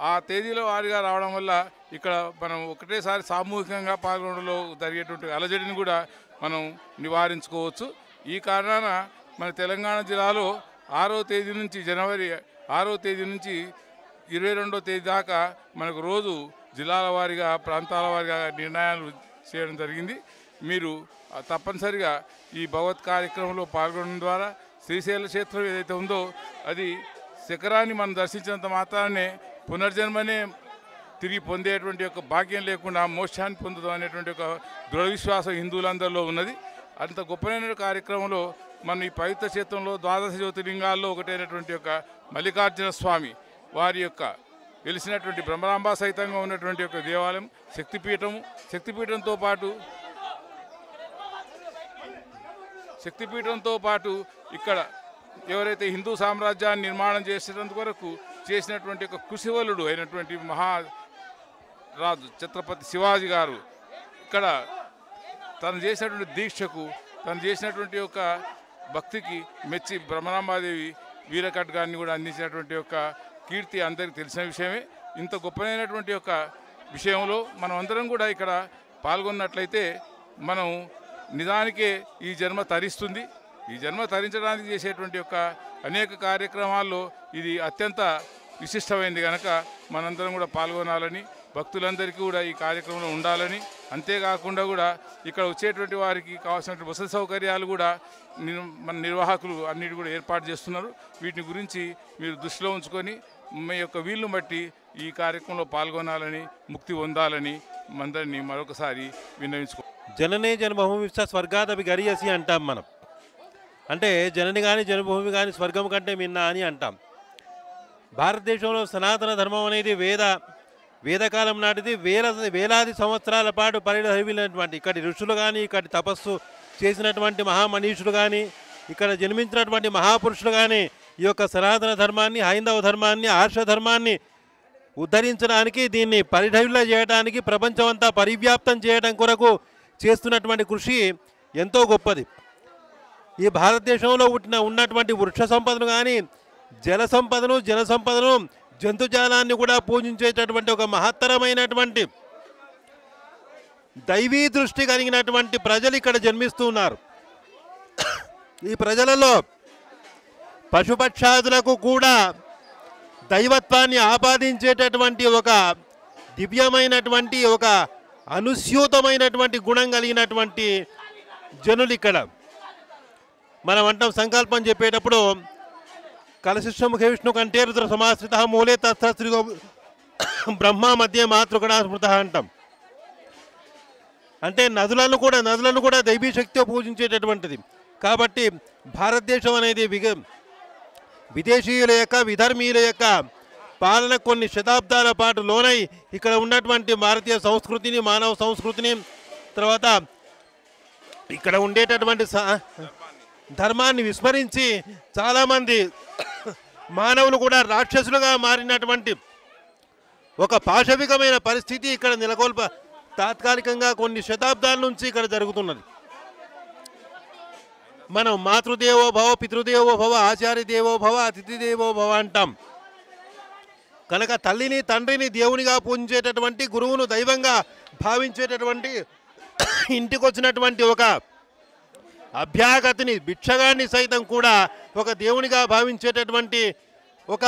ఆ తేదీల వారిగా రావడం వల్ల ఇక్కడ మనం ఒకటేసారి సామూహికంగా పాల్గొనడంలో జరిగేటువంటి అలజడిని కూడా మనం నివారించుకోవచ్చు. ఈ కారణాన మన తెలంగాణ జిల్లాలో 6వ తేదీ నుంచి జనవరి 6వ తేదీ నుంచి 22వ తేదీ దాకా మనకు రోజు జిల్లాల వారీగా, ప్రాంతాల వారీగా నిర్ణయాలు చేయడం జరిగింది. మీరు తప్పనిసరిగా ఈ భగవత్ కార్యక్రమంలో పాల్గొనడం ద్వారా శ్రీశైల క్షేత్రం ఏదైతే ఉందో అది శిఖరాన్ని మనం దర్శించినంత మాత్రానే పునర్జన్మనే తిరిగి పొందేటువంటి ఒక భాగ్యం లేకుండా మోక్షాన్ని పొందుతాం అనేటువంటి ఒక దృఢ విశ్వాసం హిందువులందరిలో ఉన్నది. అంత గొప్పనైన కార్యక్రమంలో మన ఈ పవిత్ర క్షేత్రంలో ద్వాదశ జ్యోతిర్లింగాల్లో ఒకటైనటువంటి యొక్క మల్లికార్జున స్వామి వారి యొక్క వెలిసినటువంటి బ్రహ్మరాంబ సహితంగా ఉన్నటువంటి యొక్క దేవాలయం శక్తిపీఠంతో పాటు ఇక్కడ ఎవరైతే హిందూ సామ్రాజ్యాన్ని నిర్మాణం చేసేందుకు వరకు చేసినటువంటి ఒక కృషివలుడు అయినటువంటి మహారాజు ఛత్రపతి శివాజీ గారు ఇక్కడ తను చేసినటువంటి దీక్షకు, తను చేసినటువంటి ఒక భక్తికి మెచ్చి బ్రహ్మరాంబాదేవి వీరఖడ్గాన్ని కూడా అందించినటువంటి యొక్క కీర్తి అందరికీ తెలిసిన విషయమే. ఇంత గొప్పనైనటువంటి యొక్క విషయంలో మనం అందరం కూడా ఇక్కడ పాల్గొన్నట్లయితే మనం నిజానికే ఈ జన్మ తరిస్తుంది. ఈ జన్మ తరించడానికి చేసేటువంటి యొక్క అనేక కార్యక్రమాల్లో ఇది అత్యంత విశిష్టమైంది కనుక మనందరం కూడా పాల్గొనాలని, భక్తులందరికీ కూడా ఈ కార్యక్రమంలో ఉండాలని, అంతేకాకుండా కూడా ఇక్కడ వచ్చేటువంటి వారికి కావాల్సినటువంటి వసతి సౌకర్యాలు కూడా మన నిర్వాహకులు అన్నిటి కూడా ఏర్పాటు చేస్తున్నారు. వీటిని గురించి మీరు దృష్టిలో ఉంచుకొని మీ యొక్క వీలును బట్టి ఈ కార్యక్రమంలో పాల్గొనాలని, ముక్తి పొందాలని అందరినీ మరొకసారి విన్నవించుకో. జననే జన్మభూమి స్వర్గాదపి గరియసి అంటాం మనం. అంటే జనని కానీ జన్మభూమి కానీ స్వర్గం కంటే మిన్న అని అంటాం. భారతదేశంలో సనాతన ధర్మం అనేది వేదకాలం నాటిది. వేలాది సంవత్సరాల పాటు పరిఢవిల్లినటువంటి ఇక్కడి ఋషులు కానీ, ఇక్కడి తపస్సు చేసినటువంటి మహామనీషులు కానీ, ఇక్కడ జన్మించినటువంటి మహాపురుషులు కానీ ఈ యొక్క సనాతన ధర్మాన్ని, హైందవ ధర్మాన్ని, ఆర్ష ధర్మాన్ని ఉద్ధరించడానికి, దీన్ని పరిఢవిల్ల చేయడానికి, ప్రపంచమంతా పరివ్యాప్తం చేయడం కొరకు చేస్తున్నటువంటి కృషి ఎంతో గొప్పది. ఈ భారతదేశంలో ఉన్నటువంటి వృక్ష సంపదను కానీ, జల సంపదను, జన సంపదను, జంతుజాలాన్ని కూడా పూజించేటటువంటి ఒక మహత్తరమైనటువంటి దైవీ దృష్టి కలిగినటువంటి ప్రజలు ఇక్కడ జన్మిస్తున్నారు. ఈ ప్రజలలో పశుపక్షాదులకు కూడా దైవత్వాన్ని ఆపాదించేటటువంటి ఒక దివ్యమైనటువంటి ఒక అనుస్యూతమైనటువంటి గుణం కలిగినటువంటి జనులు ఇక్కడ. మనం అంటాం సంకల్పం చెప్పేటప్పుడు కలశిష్ట విష్ణు కంటే రుద్ర సమాశ్రిత మూలే తత్స్త్రీ బ్రహ్మ మధ్య మాతృకడా స్మృత అంటాం. అంటే నదులను కూడా దైవీ శక్తితో పూజించేటటువంటిది. కాబట్టి భారతదేశం అనేది విదేశీయుల యొక్క, విధర్మీయుల యొక్క పాలన కొన్ని శతాబ్దాల పాటు లోనై ఇక్కడ ఉన్నటువంటి భారతీయ సంస్కృతిని, మానవ సంస్కృతిని, తర్వాత ఇక్కడ ఉండేటటువంటి ధర్మాన్ని విస్మరించి చాలామంది మానవులు కూడా రాక్షసులుగా మారినటువంటి ఒక పాశవికమైన పరిస్థితి ఇక్కడ తాత్కాలికంగా కొన్ని శతాబ్దాల నుంచి ఇక్కడ జరుగుతున్నది. మనం మాతృదేవో భవ, పితృదేవో భవ, ఆచార్య దేవో భవ, అతిథి దేవో భవ అంటాం. కనుక తల్లిని తండ్రిని దేవునిగా పూజించేటటువంటి, గురువును దైవంగా భావించేటటువంటి, ఇంటికి వచ్చినటువంటి ఒక అభ్యాగతిని భిక్షగాన్ని సైతం కూడా ఒక దేవునిగా భావించేటటువంటి ఒక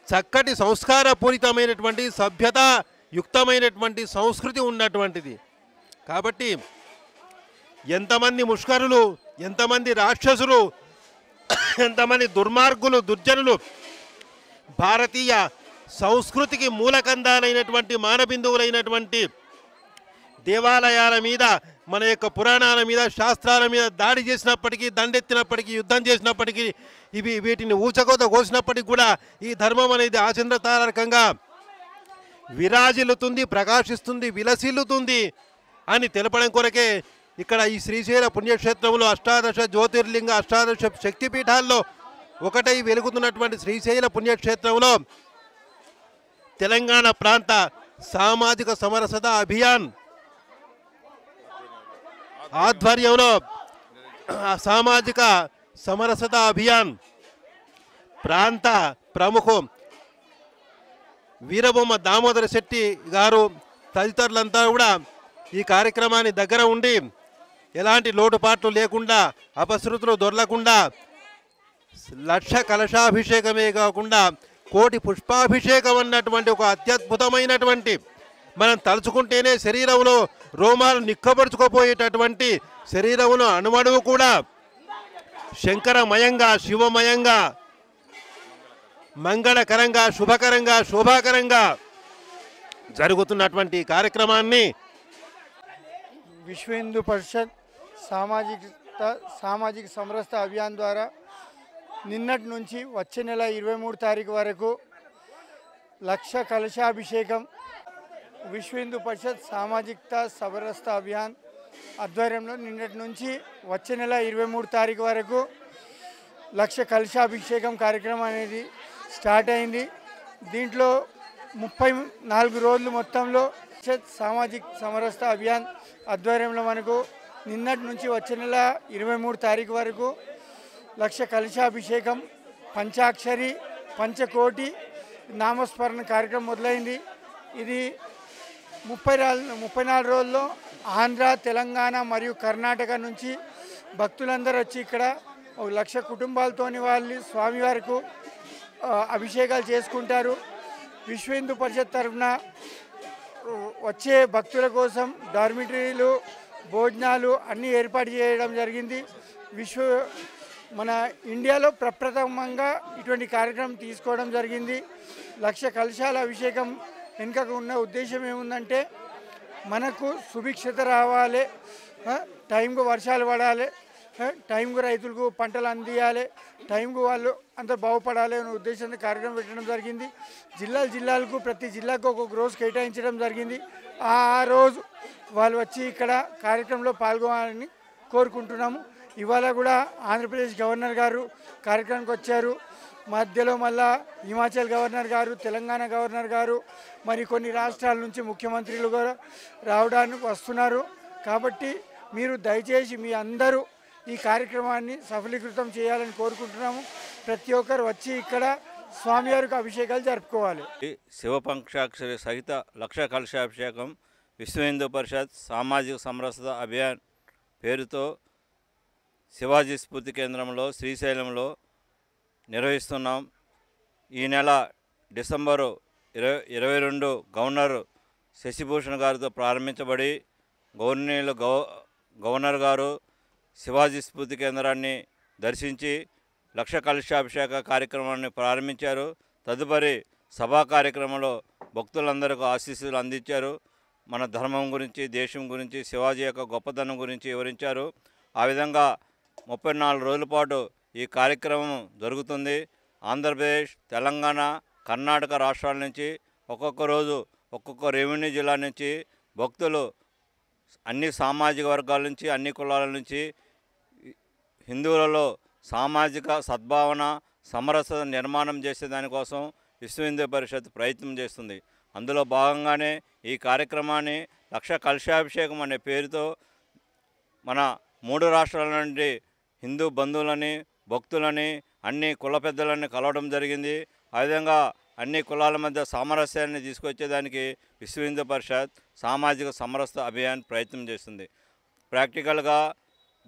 చక్కటి సంస్కారపూరితమైనటువంటి సభ్యతాయుక్తమైనటువంటి సంస్కృతి ఉన్నటువంటిది. కాబట్టి ఎంతమంది ముష్కరులు, ఎంతమంది రాక్షసులు, ఎంతమంది దుర్మార్గులు, దుర్జనులు భారతీయ సంస్కృతికి మూలకందాలైనటువంటి మానబిందువులైనటువంటి దేవాలయాల మీద, మన యొక్క పురాణాల మీద, శాస్త్రాల మీద దాడి చేసినప్పటికీ, దండెత్తినప్పటికీ, యుద్ధం చేసినప్పటికీ, వీటిని ఊచకోత కోసినప్పటికీ కూడా ఈ ధర్మం అనేది ఆచంద్రతారకంగా విరాజిల్లుతుంది, ప్రకాశిస్తుంది, విలసిల్లుతుంది అని తెలపడం కొరకే ఇక్కడ ఈ శ్రీశైల పుణ్యక్షేత్రంలో అష్టాదశ జ్యోతిర్లింగ, అష్టాదశ శక్తిపీఠాల్లో ఒకటై వెలుగుతున్నటువంటి శ్రీశైల పుణ్యక్షేత్రంలో తెలంగాణ ప్రాంత సామాజిక సమరసత అభియాన్ ఆధ్వర్యంలో సామాజిక సమరసత అభియాన్ ప్రాంత ప్రముఖం వీరబొమ్మ దామోదర శెట్టి గారు తదితరులంతా కూడా ఈ కార్యక్రమాన్ని దగ్గర ఉండి ఎలాంటి లోటుపాట్లు లేకుండా, అపశృతులు దొరలకుండా, లక్ష కలశాభిషేకమే కాకుండా కోటి పుష్పాభిషేకం అన్నటువంటి ఒక అత్యద్భుతమైనటువంటి, మనం తలుచుకుంటేనే శరీరంలో రోమాలు నిక్కబరుచుకోపోయేటటువంటి, శరీరంలో అణువణువు కూడా శంకరమయంగా, శివమయంగా, మంగళకరంగా, శుభకరంగా, శోభాకరంగా జరుగుతున్నటువంటి కార్యక్రమాన్ని విశ్వ హిందూ పరిషత్ సామాజిక సమరసత అభియాన్ ద్వారా నిన్నటి నుంచి వచ్చే నెల 23 తారీఖు వరకు లక్ష కలశాభిషేకం విశ్వ హిందూ పరిషత్ సామాజిక సమరసత అభియాన్ ఆధ్వర్యంలో నిన్నటి నుంచి వచ్చే నెల 23 తారీఖు వరకు లక్ష కలశాభిషేకం కార్యక్రమం అనేది స్టార్ట్ అయింది. దీంట్లో 34 రోజులు మొత్తంలో సామాజిక సమరసత అభియాన్ ఆధ్వర్యంలో మనకు నిన్నటి నుంచి వచ్చే నెల 23 తారీఖు వరకు లక్ష కలశాభిషేకం, పంచాక్షరి, పంచకోటి నామస్మరణ కార్యక్రమం మొదలైంది. ఇది 34 రోజుల్లో ఆంధ్ర, తెలంగాణ మరియు కర్ణాటక నుంచి భక్తులందరూ వచ్చి ఇక్కడ 1 లక్ష కుటుంబాలతోని వాళ్ళు స్వామివారికి అభిషేకాలు చేసుకుంటారు. విశ్వ హిందూ పరిషత్ తరఫున వచ్చే భక్తుల కోసం డార్మిటరీలు, భోజనాలు అన్నీ ఏర్పాటు చేయడం జరిగింది. మన ఇండియాలో ప్రప్రథమంగా ఇటువంటి కార్యక్రమం తీసుకోవడం జరిగింది. లక్ష కలశాల అభిషేకం వెనుక ఉన్న ఉద్దేశం ఏముందంటే, మనకు సుభిక్షత రావాలి, టైంకు వర్షాలు పడాలి, టైంకు రైతులకు పంటలు అందియాలి, టైంకు వాళ్ళు అంత బాగుపడాలి అనే ఉద్దేశంతో కార్యక్రమం పెట్టడం జరిగింది. జిల్లాలకు ప్రతి జిల్లాకు ఒక్కొక్క రోజు కేటాయించడం జరిగింది. ఆ రోజు వాళ్ళు వచ్చి ఇక్కడ కార్యక్రమంలో పాల్గొనాలని కోరుకుంటున్నాము. ఇవాళ కూడా ఆంధ్రప్రదేశ్ గవర్నర్ గారు కార్యక్రమానికి వచ్చారు. మధ్యలో మళ్ళా హిమాచల్ గవర్నర్ గారు, తెలంగాణ గవర్నర్ గారు, మరి కొన్ని రాష్ట్రాల నుంచి ముఖ్యమంత్రులు కూడా రావడానికి వస్తున్నారు. కాబట్టి మీరు దయచేసి మీ అందరూ ఈ కార్యక్రమాన్ని సఫలీకృతం చేయాలని కోరుకుంటున్నాము. ప్రతి ఒక్కరు వచ్చి ఇక్కడ స్వామివారికి అభిషేకాలు జరుపుకోవాలి. శివపంచాక్షరి సహిత లక్ష కలశాభిషేకం విశ్వ హిందూ పరిషత్ సామాజిక సమరసత అభియాన్ పేరుతో శివాజీ స్ఫూర్తి కేంద్రంలో శ్రీశైలంలో నిర్వహిస్తున్నాం. ఈ నెల డిసెంబరు 22 గవర్నర్ శశిభూషణ్ గారితో ప్రారంభించబడి గవర్నర్ గారు శివాజీ స్ఫూర్తి కేంద్రాన్ని దర్శించి లక్ష కలశాభిషేక కార్యక్రమాన్ని ప్రారంభించారు. తదుపరి సభా కార్యక్రమంలో భక్తులందరికీ ఆశీస్సులు అందించారు. మన ధర్మం గురించి, దేశం గురించి, శివాజీ యొక్క గొప్పతనం గురించి వివరించారు. ఆ విధంగా 34 రోజుల పాటు ఈ కార్యక్రమం జరుగుతుంది. ఆంధ్రప్రదేశ్, తెలంగాణ, కర్ణాటక రాష్ట్రాల నుంచి ఒక్కొక్క రోజు ఒక్కొక్క రెవెన్యూ జిల్లా నుంచి భక్తులు అన్ని సామాజిక వర్గాల నుంచి, అన్ని కులాల నుంచి హిందువులలో సామాజిక సద్భావన, సమరసత నిర్మాణం చేసే దానికోసం విశ్వ హిందూ పరిషత్ ప్రయత్నం చేస్తుంది. అందులో భాగంగానే ఈ కార్యక్రమాన్ని లక్ష కలశాభిషేకం అనే పేరుతో మన 3 రాష్ట్రాల నుండి హిందూ బంధువులని, భక్తులని, అన్ని కుల పెద్దలని కలవడం జరిగింది. ఆ విధంగా అన్ని కులాల మధ్య సామరస్యాన్ని తీసుకొచ్చేదానికి విశ్వ హిందూ పరిషత్ సామాజిక సమరసత అభియాన్ ప్రయత్నం చేస్తుంది. ప్రాక్టికల్గా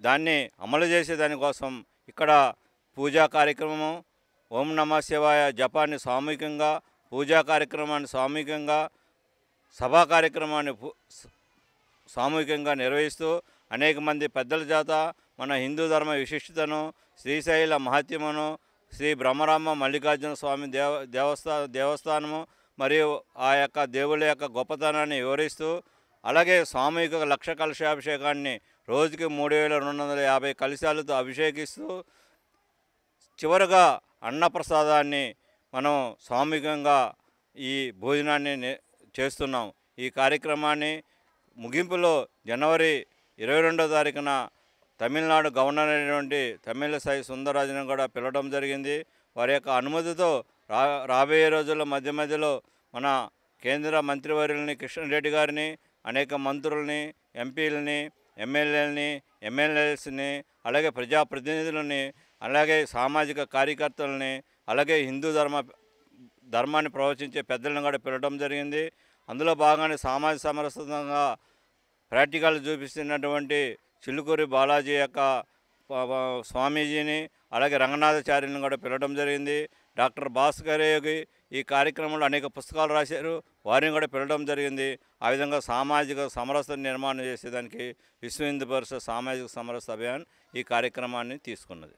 దాన్ని అమలు చేసేదానికోసం ఇక్కడ పూజా కార్యక్రమము, ఓం నమః శివాయ జపాన్ని సామూహికంగా, పూజా కార్యక్రమాన్ని సామూహికంగా, సభా కార్యక్రమాన్ని సామూహికంగా నిర్వహిస్తూ అనేక మంది పెద్దల చేత మన హిందూ ధర్మ విశిష్టతను, శ్రీశైల మహత్యమును, శ్రీ బ్రహ్మరామ మల్లికార్జున స్వామి దేవస్థానము మరియు ఆ యొక్క దేవుళ్ళ యొక్క గొప్పతనాన్ని వివరిస్తూ, అలాగే సామూహిక లక్ష కలశాభిషేకాన్ని రోజుకి 3250 కలశాలతో అభిషేకిస్తూ చివరగా అన్నప్రసాదాన్ని మనం సామూహికంగా ఈ భోజనాన్ని చేస్తున్నాం. ఈ కార్యక్రమాన్ని ముగింపులో జనవరి 22వ తారీఖున తమిళనాడు గవర్నర్ అయినటువంటి తమిళసై సుందరరాజన్ కూడా పిలవడం జరిగింది. వారి యొక్క అనుమతితో రాబోయే రోజుల్లో మధ్య మధ్యలో మన కేంద్ర మంత్రివర్యులని, కిషన్ రెడ్డి గారిని, అనేక మంత్రులని, ఎంపీలని, ఎమ్మెల్యేలని, ఎమ్మెల్యేస్ని, అలాగే ప్రజాప్రతినిధులని, అలాగే సామాజిక కార్యకర్తలని, అలాగే హిందూ ధర్మాన్ని ప్రవచించే పెద్దలను కూడా పిలవడం జరిగింది. అందులో భాగంగానే సామాజిక సమరసంగా ప్రాక్టికల్ చూపిస్తున్నటువంటి చిలుకూరి బాలాజీ యొక్క స్వామీజీని, అలాగే రంగనాథాచార్యులను కూడా పిలవడం జరిగింది. డాక్టర్ భాస్కర్ యోగి ఈ కార్యక్రమంలో అనేక పుస్తకాలు రాశారు, వారిని కూడా పిలవడం జరిగింది. ఆ విధంగా సామాజిక సమరసత నిర్మాణం చేసేదానికి విశ్వ హిందూ పరిషత్ సామాజిక సమరసత అభియాన్ ఈ కార్యక్రమాన్ని తీసుకున్నది.